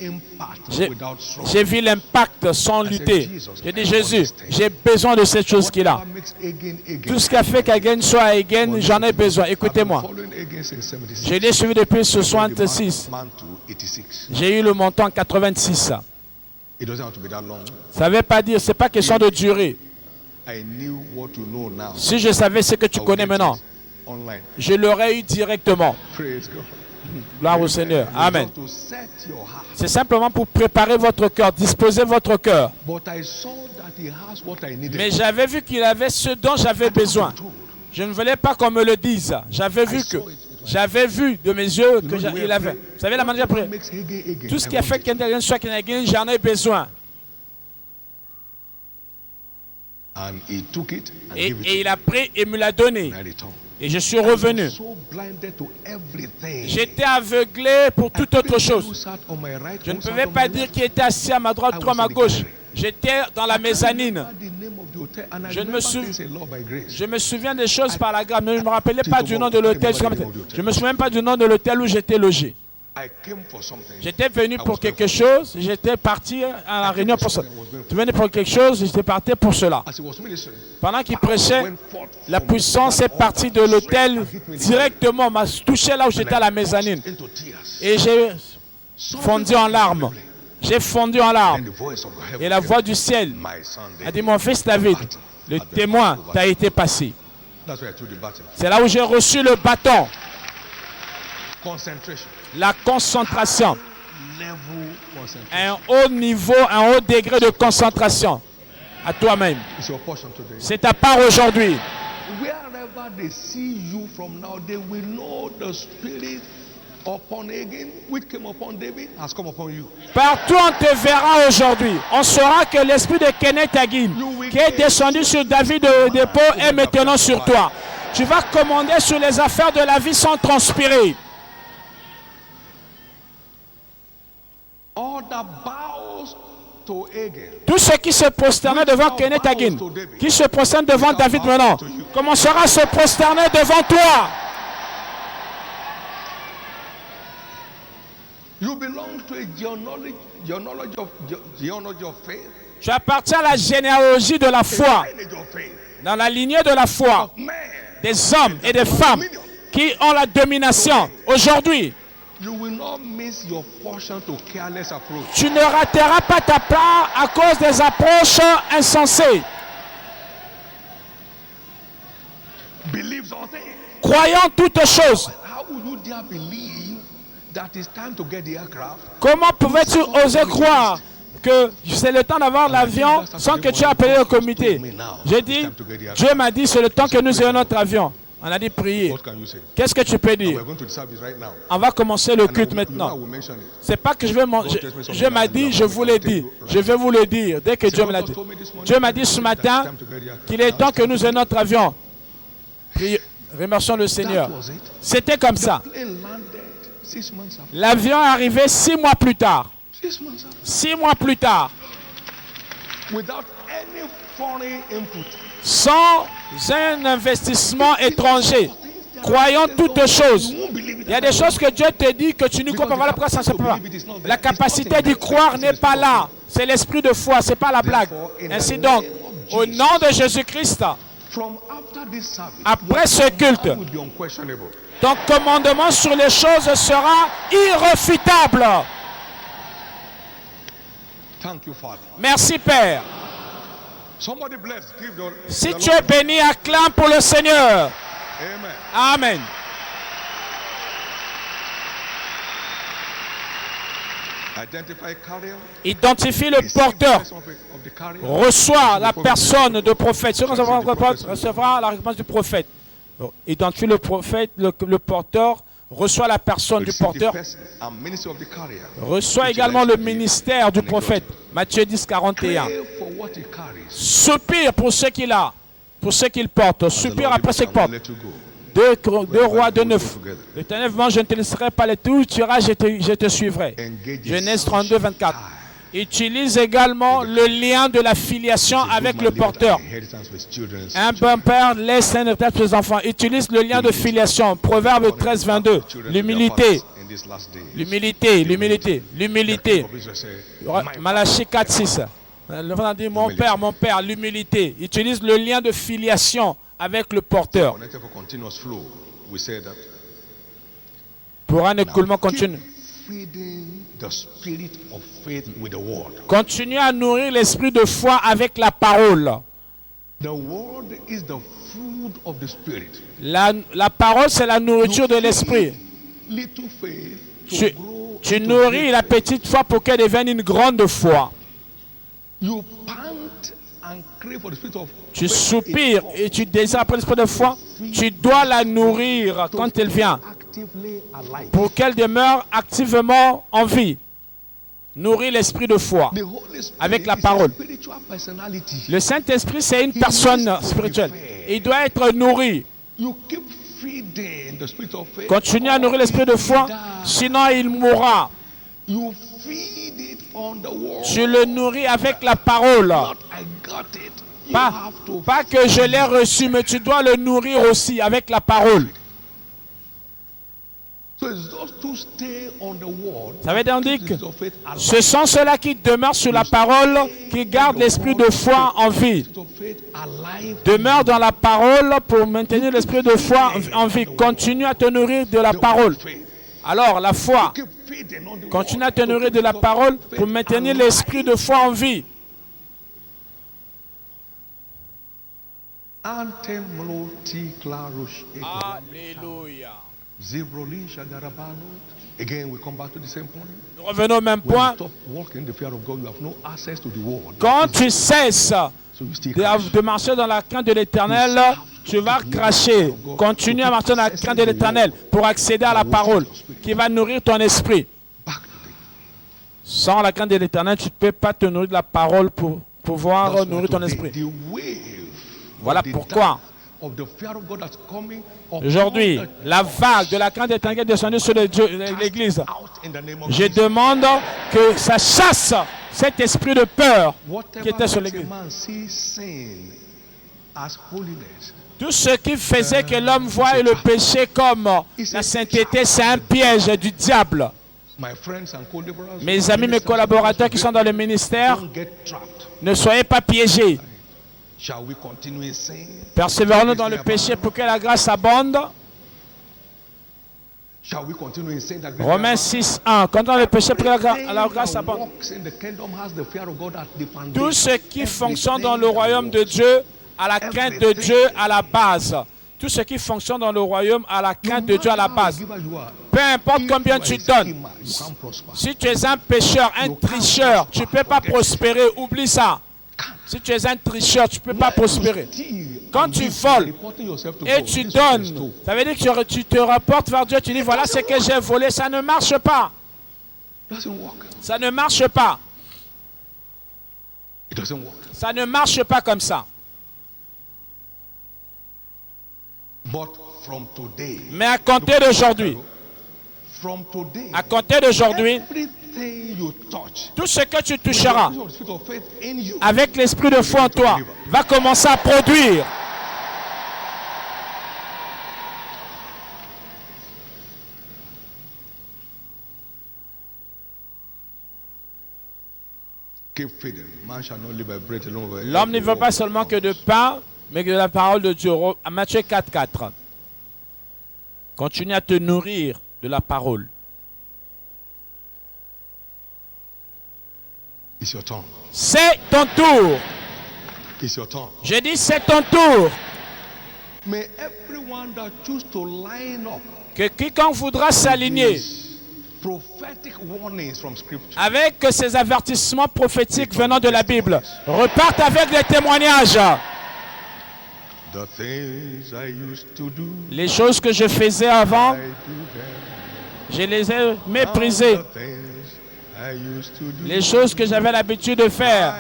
J'ai vu l'impact sans lutter. J'ai dit, Jésus, j'ai besoin de cette chose qu'il a. Tout ce qui a fait qu'Agen soit à Egen, j'en ai besoin. Écoutez-moi. Je l'ai suivi depuis 66. J'ai eu le montant 86. Ça ne veut pas dire, ce n'est pas question de durée. Si je savais ce que tu connais maintenant, je l'aurais eu directement. Gloire au Seigneur. Amen. C'est simplement pour préparer votre cœur, disposer votre cœur. Mais j'avais vu qu'il avait ce dont j'avais besoin. Je ne voulais pas qu'on me le dise. J'avais vu de mes yeux qu'il avait. Vous savez la manière après. Tout ce qui a fait qu'un soit Kenagin, j'en ai besoin. Et il a pris et me l'a donné. Et je suis revenu. J'étais aveuglé pour toute autre chose. Je ne pouvais pas dire qui était assis à ma droite ou à ma gauche. J'étais dans la mezzanine. Je me souviens des choses par la grâce, mais je ne me rappelais pas du nom de l'hôtel. Je ne me souviens pas du nom de l'hôtel où j'étais logé. J'étais venu pour quelque chose, j'étais parti à la réunion pour ça. Je venais pour quelque chose, j'étais parti pour cela. Pendant qu'il prêchait, la puissance est partie de l'hôtel directement, m'a touché là où j'étais à la mezzanine. Et j'ai fondu en larmes. J'ai fondu en larmes. Et la voix du ciel a dit, mon fils David, le témoin t'a été passé. C'est là où j'ai reçu le bâton. La concentration. Un haut niveau, un haut degré de concentration à toi-même. C'est ta part aujourd'hui. upon Agin, which came upon David, has come upon you. Partout on te verra aujourd'hui. On saura que l'esprit de Kenneth Hagin, qui est descendu sur David de dépôt, est maintenant sur toi. Tu vas commander sur les affaires de la vie sans transpirer. All that bows to Agin, Tout ce qui se prosternait devant Kenneth Hagin, qui se prosterne devant David maintenant, commencera à se prosterner devant toi. you belong to a genealogy of faith, Tu appartiens à la généalogie de la foi, lineage of faith, dans la lignée de la foi, man. des hommes et des femmes qui ont la domination. Aujourd'hui, You will not miss your portion to careless approach. tu ne rateras pas ta part à cause des approches insensées. Believes all things. Croyant toutes choses. How would you dare believe that it's time to get the aircraft? Comment pouvais-tu oser croire que c'est le temps d'avoir l'avion sans que tu aies appelé le comité? J'ai dit, Dieu m'a dit, c'est le temps que nous ayons notre avion. On a dit prier. What can you say? Qu'est-ce que tu peux dire? We're going to the service right now. On va commencer le culte You know, I maintenant. will mention it. C'est pas que je vais manger. Dieu m'a dit, je vous l'ai dit. Je vais vous le dire dès que Dieu me l'a dit. Dieu m'a dit ce matin qu'il est temps que nous ayons notre avion. Priez. Remercions le Seigneur. That was it. C'était comme ça. Plane landed 6 months after. L'avion est arrivé 6 mois plus tard. 6 months after. 6 mois plus tard. Without any foreign input. Sans un investissement étranger. Croyant toutes choses. Il y a des choses que Dieu te dit que tu ne comprends pas. Pourquoi ça ne se peut pas? La capacité d'y croire n'est pas là. C'est l'esprit de foi, ce n'est pas la blague. Ainsi donc, au nom de Jésus-Christ, From after this service, après ce culte, will be unquestionable. ton commandement sur les choses sera irréfutable. Thank you, Father. Merci Père. Somebody bless. Give the, Si the tu Lord- es béni, acclame pour le Seigneur. Amen. Amen. Identify carrier. Identifie le Receive the porteur. blessing of the carrier. Reçoit la personne de prophète. Celui qui recevra la réponse du prophète. Identifie le prophète, le porteur, reçoit la personne du Receive the porteur, person and ministry of the carrier. reçoit également le ministère du prophète. Matthieu 10, 41. Pray for what he carries. Soupire pour ce qu'il a, pour ce qu'il porte. The Soupire Lord après ce qu'il will porte. let you go. 2 Rois 2, 9. L'Éternel, je ne te laisserai pas les tout, tu iras, je te suivrai. Engage Genèse his 32, 24. Utilise également le lien de la filiation avec le porteur. Un bon père laisse un héritage pour ses enfants. Utilise le lien de filiation. Proverbe 13, 22. L'humilité. L'humilité, l'humilité, l'humilité. Malachie 4, 6. L'enfant a dit, mon père, l'humilité. Utilise le lien de filiation avec le porteur. Pour un écoulement continu. Continue à nourrir l'esprit de foi avec la parole. La parole, c'est la nourriture de l'esprit. Tu nourris la petite foi pour qu'elle devienne une grande foi. Tu soupires et tu désires après l'esprit de foi. Tu dois la nourrir quand elle vient pour qu'elle demeure activement en vie. Nourrir l'esprit de foi avec la parole. Le Saint-Esprit, c'est une personne spirituelle. Il doit être nourri. Continue à nourrir l'esprit de foi, sinon il mourra. Tu le nourris avec la parole. Pas que je l'ai reçu, mais tu dois le nourrir aussi avec la parole. Ça veut dire que ce sont ceux-là qui demeurent sur la parole, qui gardent l'esprit de foi en vie. Demeure dans la parole pour maintenir l'esprit de foi en vie. Continue à te nourrir de la parole. Alors, la foi. Continue à te nourrir de la parole pour maintenir l'esprit de foi en vie. Alléluia. Again, we come back to the same point. Nous revenons au même point. Stop walking in the fear of God. You have no access to the word. Quand tu cesses So you still carry. de marcher dans la crainte de l'Éternel, tu vas cracher. Continue à marcher dans la crainte de l'Éternel pour accéder à la parole qui va nourrir ton esprit. Sans la crainte de l'Éternel, tu ne peux pas te nourrir de la parole pour pouvoir nourrir ton esprit. Voilà pourquoi aujourd'hui, la vague de la crainte de l'Éternel est descendue sur l'Église. Je demande que ça chasse cet esprit de peur qui était sur l'Église. Tout ce qui faisait que l'homme voie le péché comme la sainteté, c'est un piège du diable. Mes amis, mes collaborateurs qui sont dans le ministère, ne soyez pas piégés. Persévérons-nous dans le péché pour que la grâce abonde. Romains 6:1. Continuons le péché pour que la grâce abonde. Tout ce qui fonctionne dans le royaume de Dieu a la crainte de Dieu à la base. Tout ce qui fonctionne dans le royaume a la crainte de Dieu à la base. Peu importe combien tu donnes. Si tu es un pécheur, un tricheur, tu ne peux pas prospérer. Oublie ça. Si tu es un tricheur, tu ne peux pas prospérer. Quand tu voles et tu donnes, ça veut dire que tu te rapportes vers Dieu, tu dis voilà ce que j'ai volé, ça ne marche pas. Ça ne marche pas. Ça ne marche pas comme ça. Mais à compter d'aujourd'hui, tout ce que tu toucheras avec l'esprit de foi en toi va commencer à produire. L'homme ne vit pas seulement que de pain, mais que de la parole de Dieu. À Matthieu 4:4. Continue à te nourrir de la parole. C'est ton tour. Je dis c'est ton tour. Que quiconque voudra s'aligner avec ces avertissements prophétiques venant de la Bible reparte avec des témoignages. Les choses que je faisais avant, je les ai méprisées. Les choses que j'avais l'habitude de faire,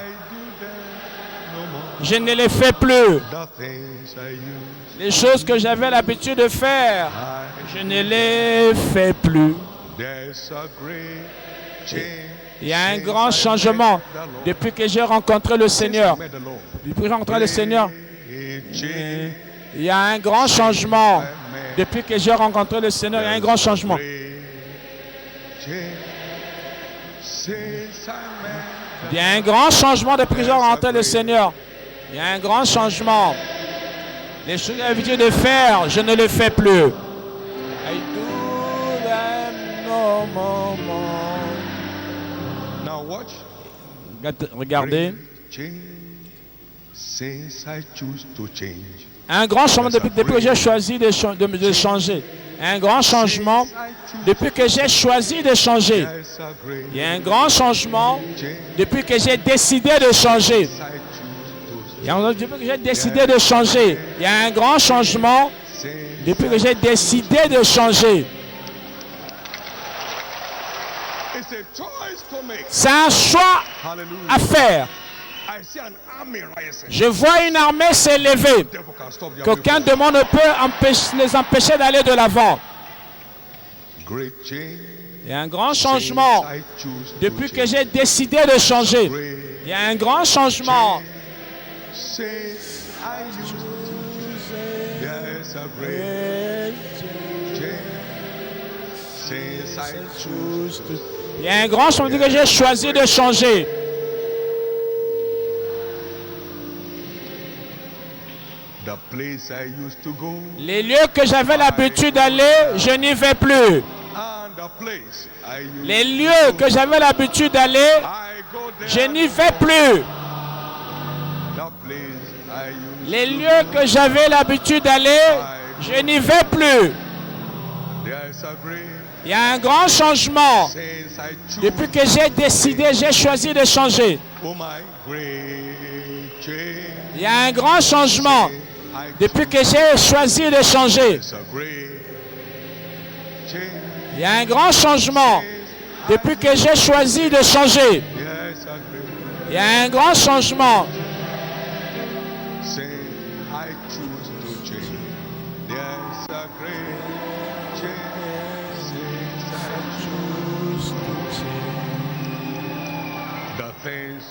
je ne les fais plus. Les choses que j'avais l'habitude de faire, je ne les fais plus. Il y a un grand changement depuis que j'ai rencontré le Seigneur. Depuis que j'ai rencontré le Seigneur, il y a un grand changement. Depuis que j'ai rencontré le Seigneur, il y a un grand changement. Il y a un grand changement depuis que j'ai rencontré le Seigneur. Il y a un grand changement. Les choses que j'ai l'habitude de faire, je ne les fais plus. I do them no more. Now watch. Regardez. Since I choose to change. Un grand changement depuis que j'ai choisi de changer. Un grand changement depuis que j'ai choisi de changer. Il y a un grand changement depuis que j'ai décidé de changer. Depuis que j'ai décidé de changer. Il y a un grand changement depuis que j'ai décidé de changer. C'est un choix à faire. Je vois une armée s'élever. Qu'aucun démon ne peut les empêcher d'aller de l'avant. Il y a un grand changement depuis que j'ai décidé de changer. Il y a un grand changement. Il y a un grand changement depuis que j'ai choisi de changer. Les lieux que j'avais l'habitude d'aller, je n'y vais plus. Les lieux que j'avais l'habitude d'aller, je n'y vais plus. Les lieux que j'avais l'habitude d'aller, je n'y vais plus. Il y a un grand changement depuis que j'ai décidé, j'ai choisi de changer. Il y a un grand changement Depuis que j'ai choisi de changer, It's a great change. il y a un grand changement. Depuis que j'ai choisi de changer, Yes, a great. il y a un grand changement. Say, I choose to change. There's a great change. Say, I choose to change. The things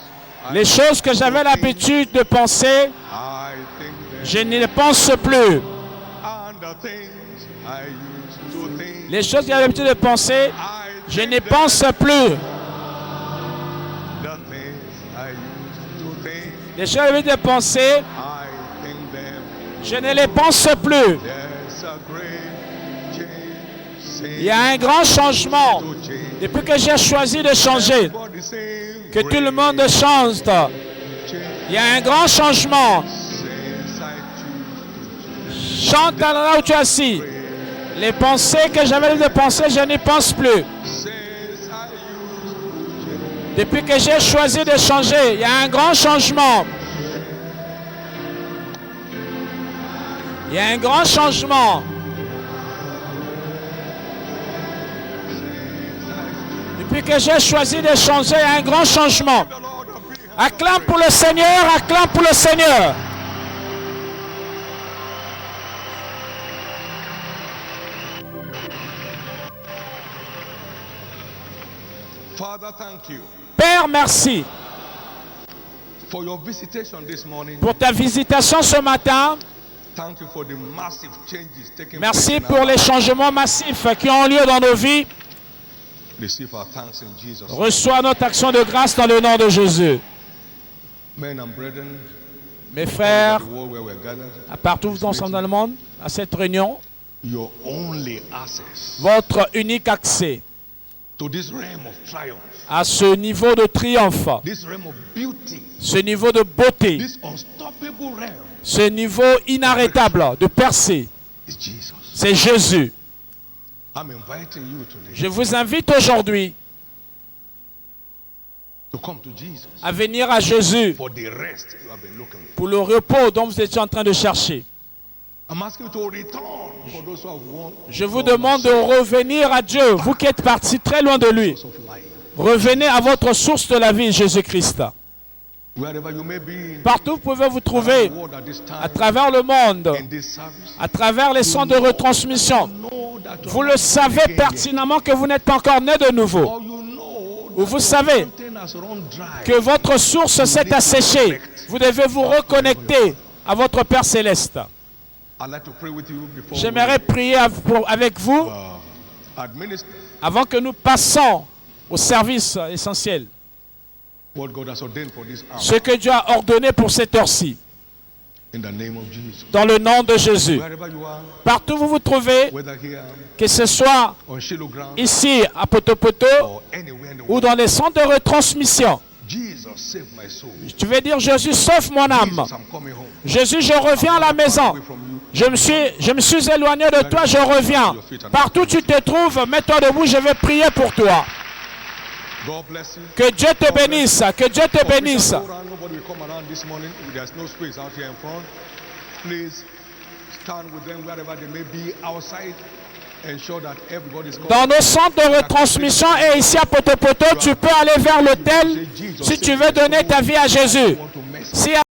Les choses que j'avais l'habitude de penser, I think that, je ne les pense plus. and the things I used to think. Les choses que j'avais l'habitude de penser, I je think n'y them. pense plus. The things I used to think. Les choses que j'avais l'habitude de penser, I think them. je ne les pense plus. There's a great change. Say, Il y a un grand changement. to change. Depuis que j'ai choisi de changer, Everybody say, que tout le great monde change. change. Il y a un grand changement. Since I choose to Chante là où tu es assis. Les pensées que j'avais l'habitude de penser, je n'y pense plus. since I used to change. Depuis que j'ai choisi de changer, il y a un grand changement. Il y a un grand changement. Depuis que j'ai choisi de changer, il y a un grand changement. The Lord of be Acclame pour le Seigneur, acclame pour le Seigneur. Father, thank you Père, merci for your visitation this morning. pour ta visitation ce matin. Thank you for the massive changes taking place. Merci in pour our les lives. changements massifs qui ont lieu dans nos vies. Receive our thanks in Jesus. Reçois notre action de grâce dans le nom de Jésus. Men and brethren, Mes all frères, over the world where we're gathered, à partout dans le monde, à cette réunion, your only access votre unique accès to this realm of triumph, à ce niveau de triomphe, this realm of beauty, ce niveau de beauté, this unstoppable realm ce niveau inarrêtable de percée, is Jesus. c'est Jésus. I'm inviting you today Je vous invite aujourd'hui to come to Jesus à venir à Jésus for the rest you have been looking for. pour le repos dont vous étiez en train de chercher. I'm asking you to return for those who have won. Je vous demande de revenir à Dieu, vous qui êtes partis très loin de lui. Source of life. Revenez à votre source de la vie, Jésus-Christ. Wherever you may be Partout vous pouvez vous in trouver, the world at this à time, travers le monde, in this service, à travers les centres de retransmission. know that you Vous are le savez again, pertinemment que vous n'êtes pas encore né de nouveau. or you know Ou that vous savez something has run dry. que votre source s'est asséchée. Vous devez vous reconnecter à votre Père Céleste. I'd like to pray with you before J'aimerais prier avec vous we administer avant que nous passions au service essentiel. what God has ordained for this hour. Ce que Dieu a ordonné pour cette heure-ci. In the name of Jesus. Dans le nom de Jésus. Wherever you are, Partout où vous vous trouvez, whether here que ce soit on Shiloh ground ici à Potopoto or anywhere in the ou world, dans les centres de retransmission, Jesus save my soul. tu veux dire Jésus sauve mon âme. Jesus, I'm coming home. Jésus, je reviens à la maison. Away from you. Je me suis éloigné de toi, je reviens. Partout où tu te trouves, mets-toi debout, je vais prier pour toi. God bless you. Que Dieu te bénisse, que Dieu te bénisse. Nobody will come around this morning. There's no space out here in front. Please stand with them wherever they may be outside. Ensure that everybody is Dans nos centres de retransmission et ici à Potopoto, tu peux aller vers l'hôtel si tu veux donner ta vie à Jésus. Si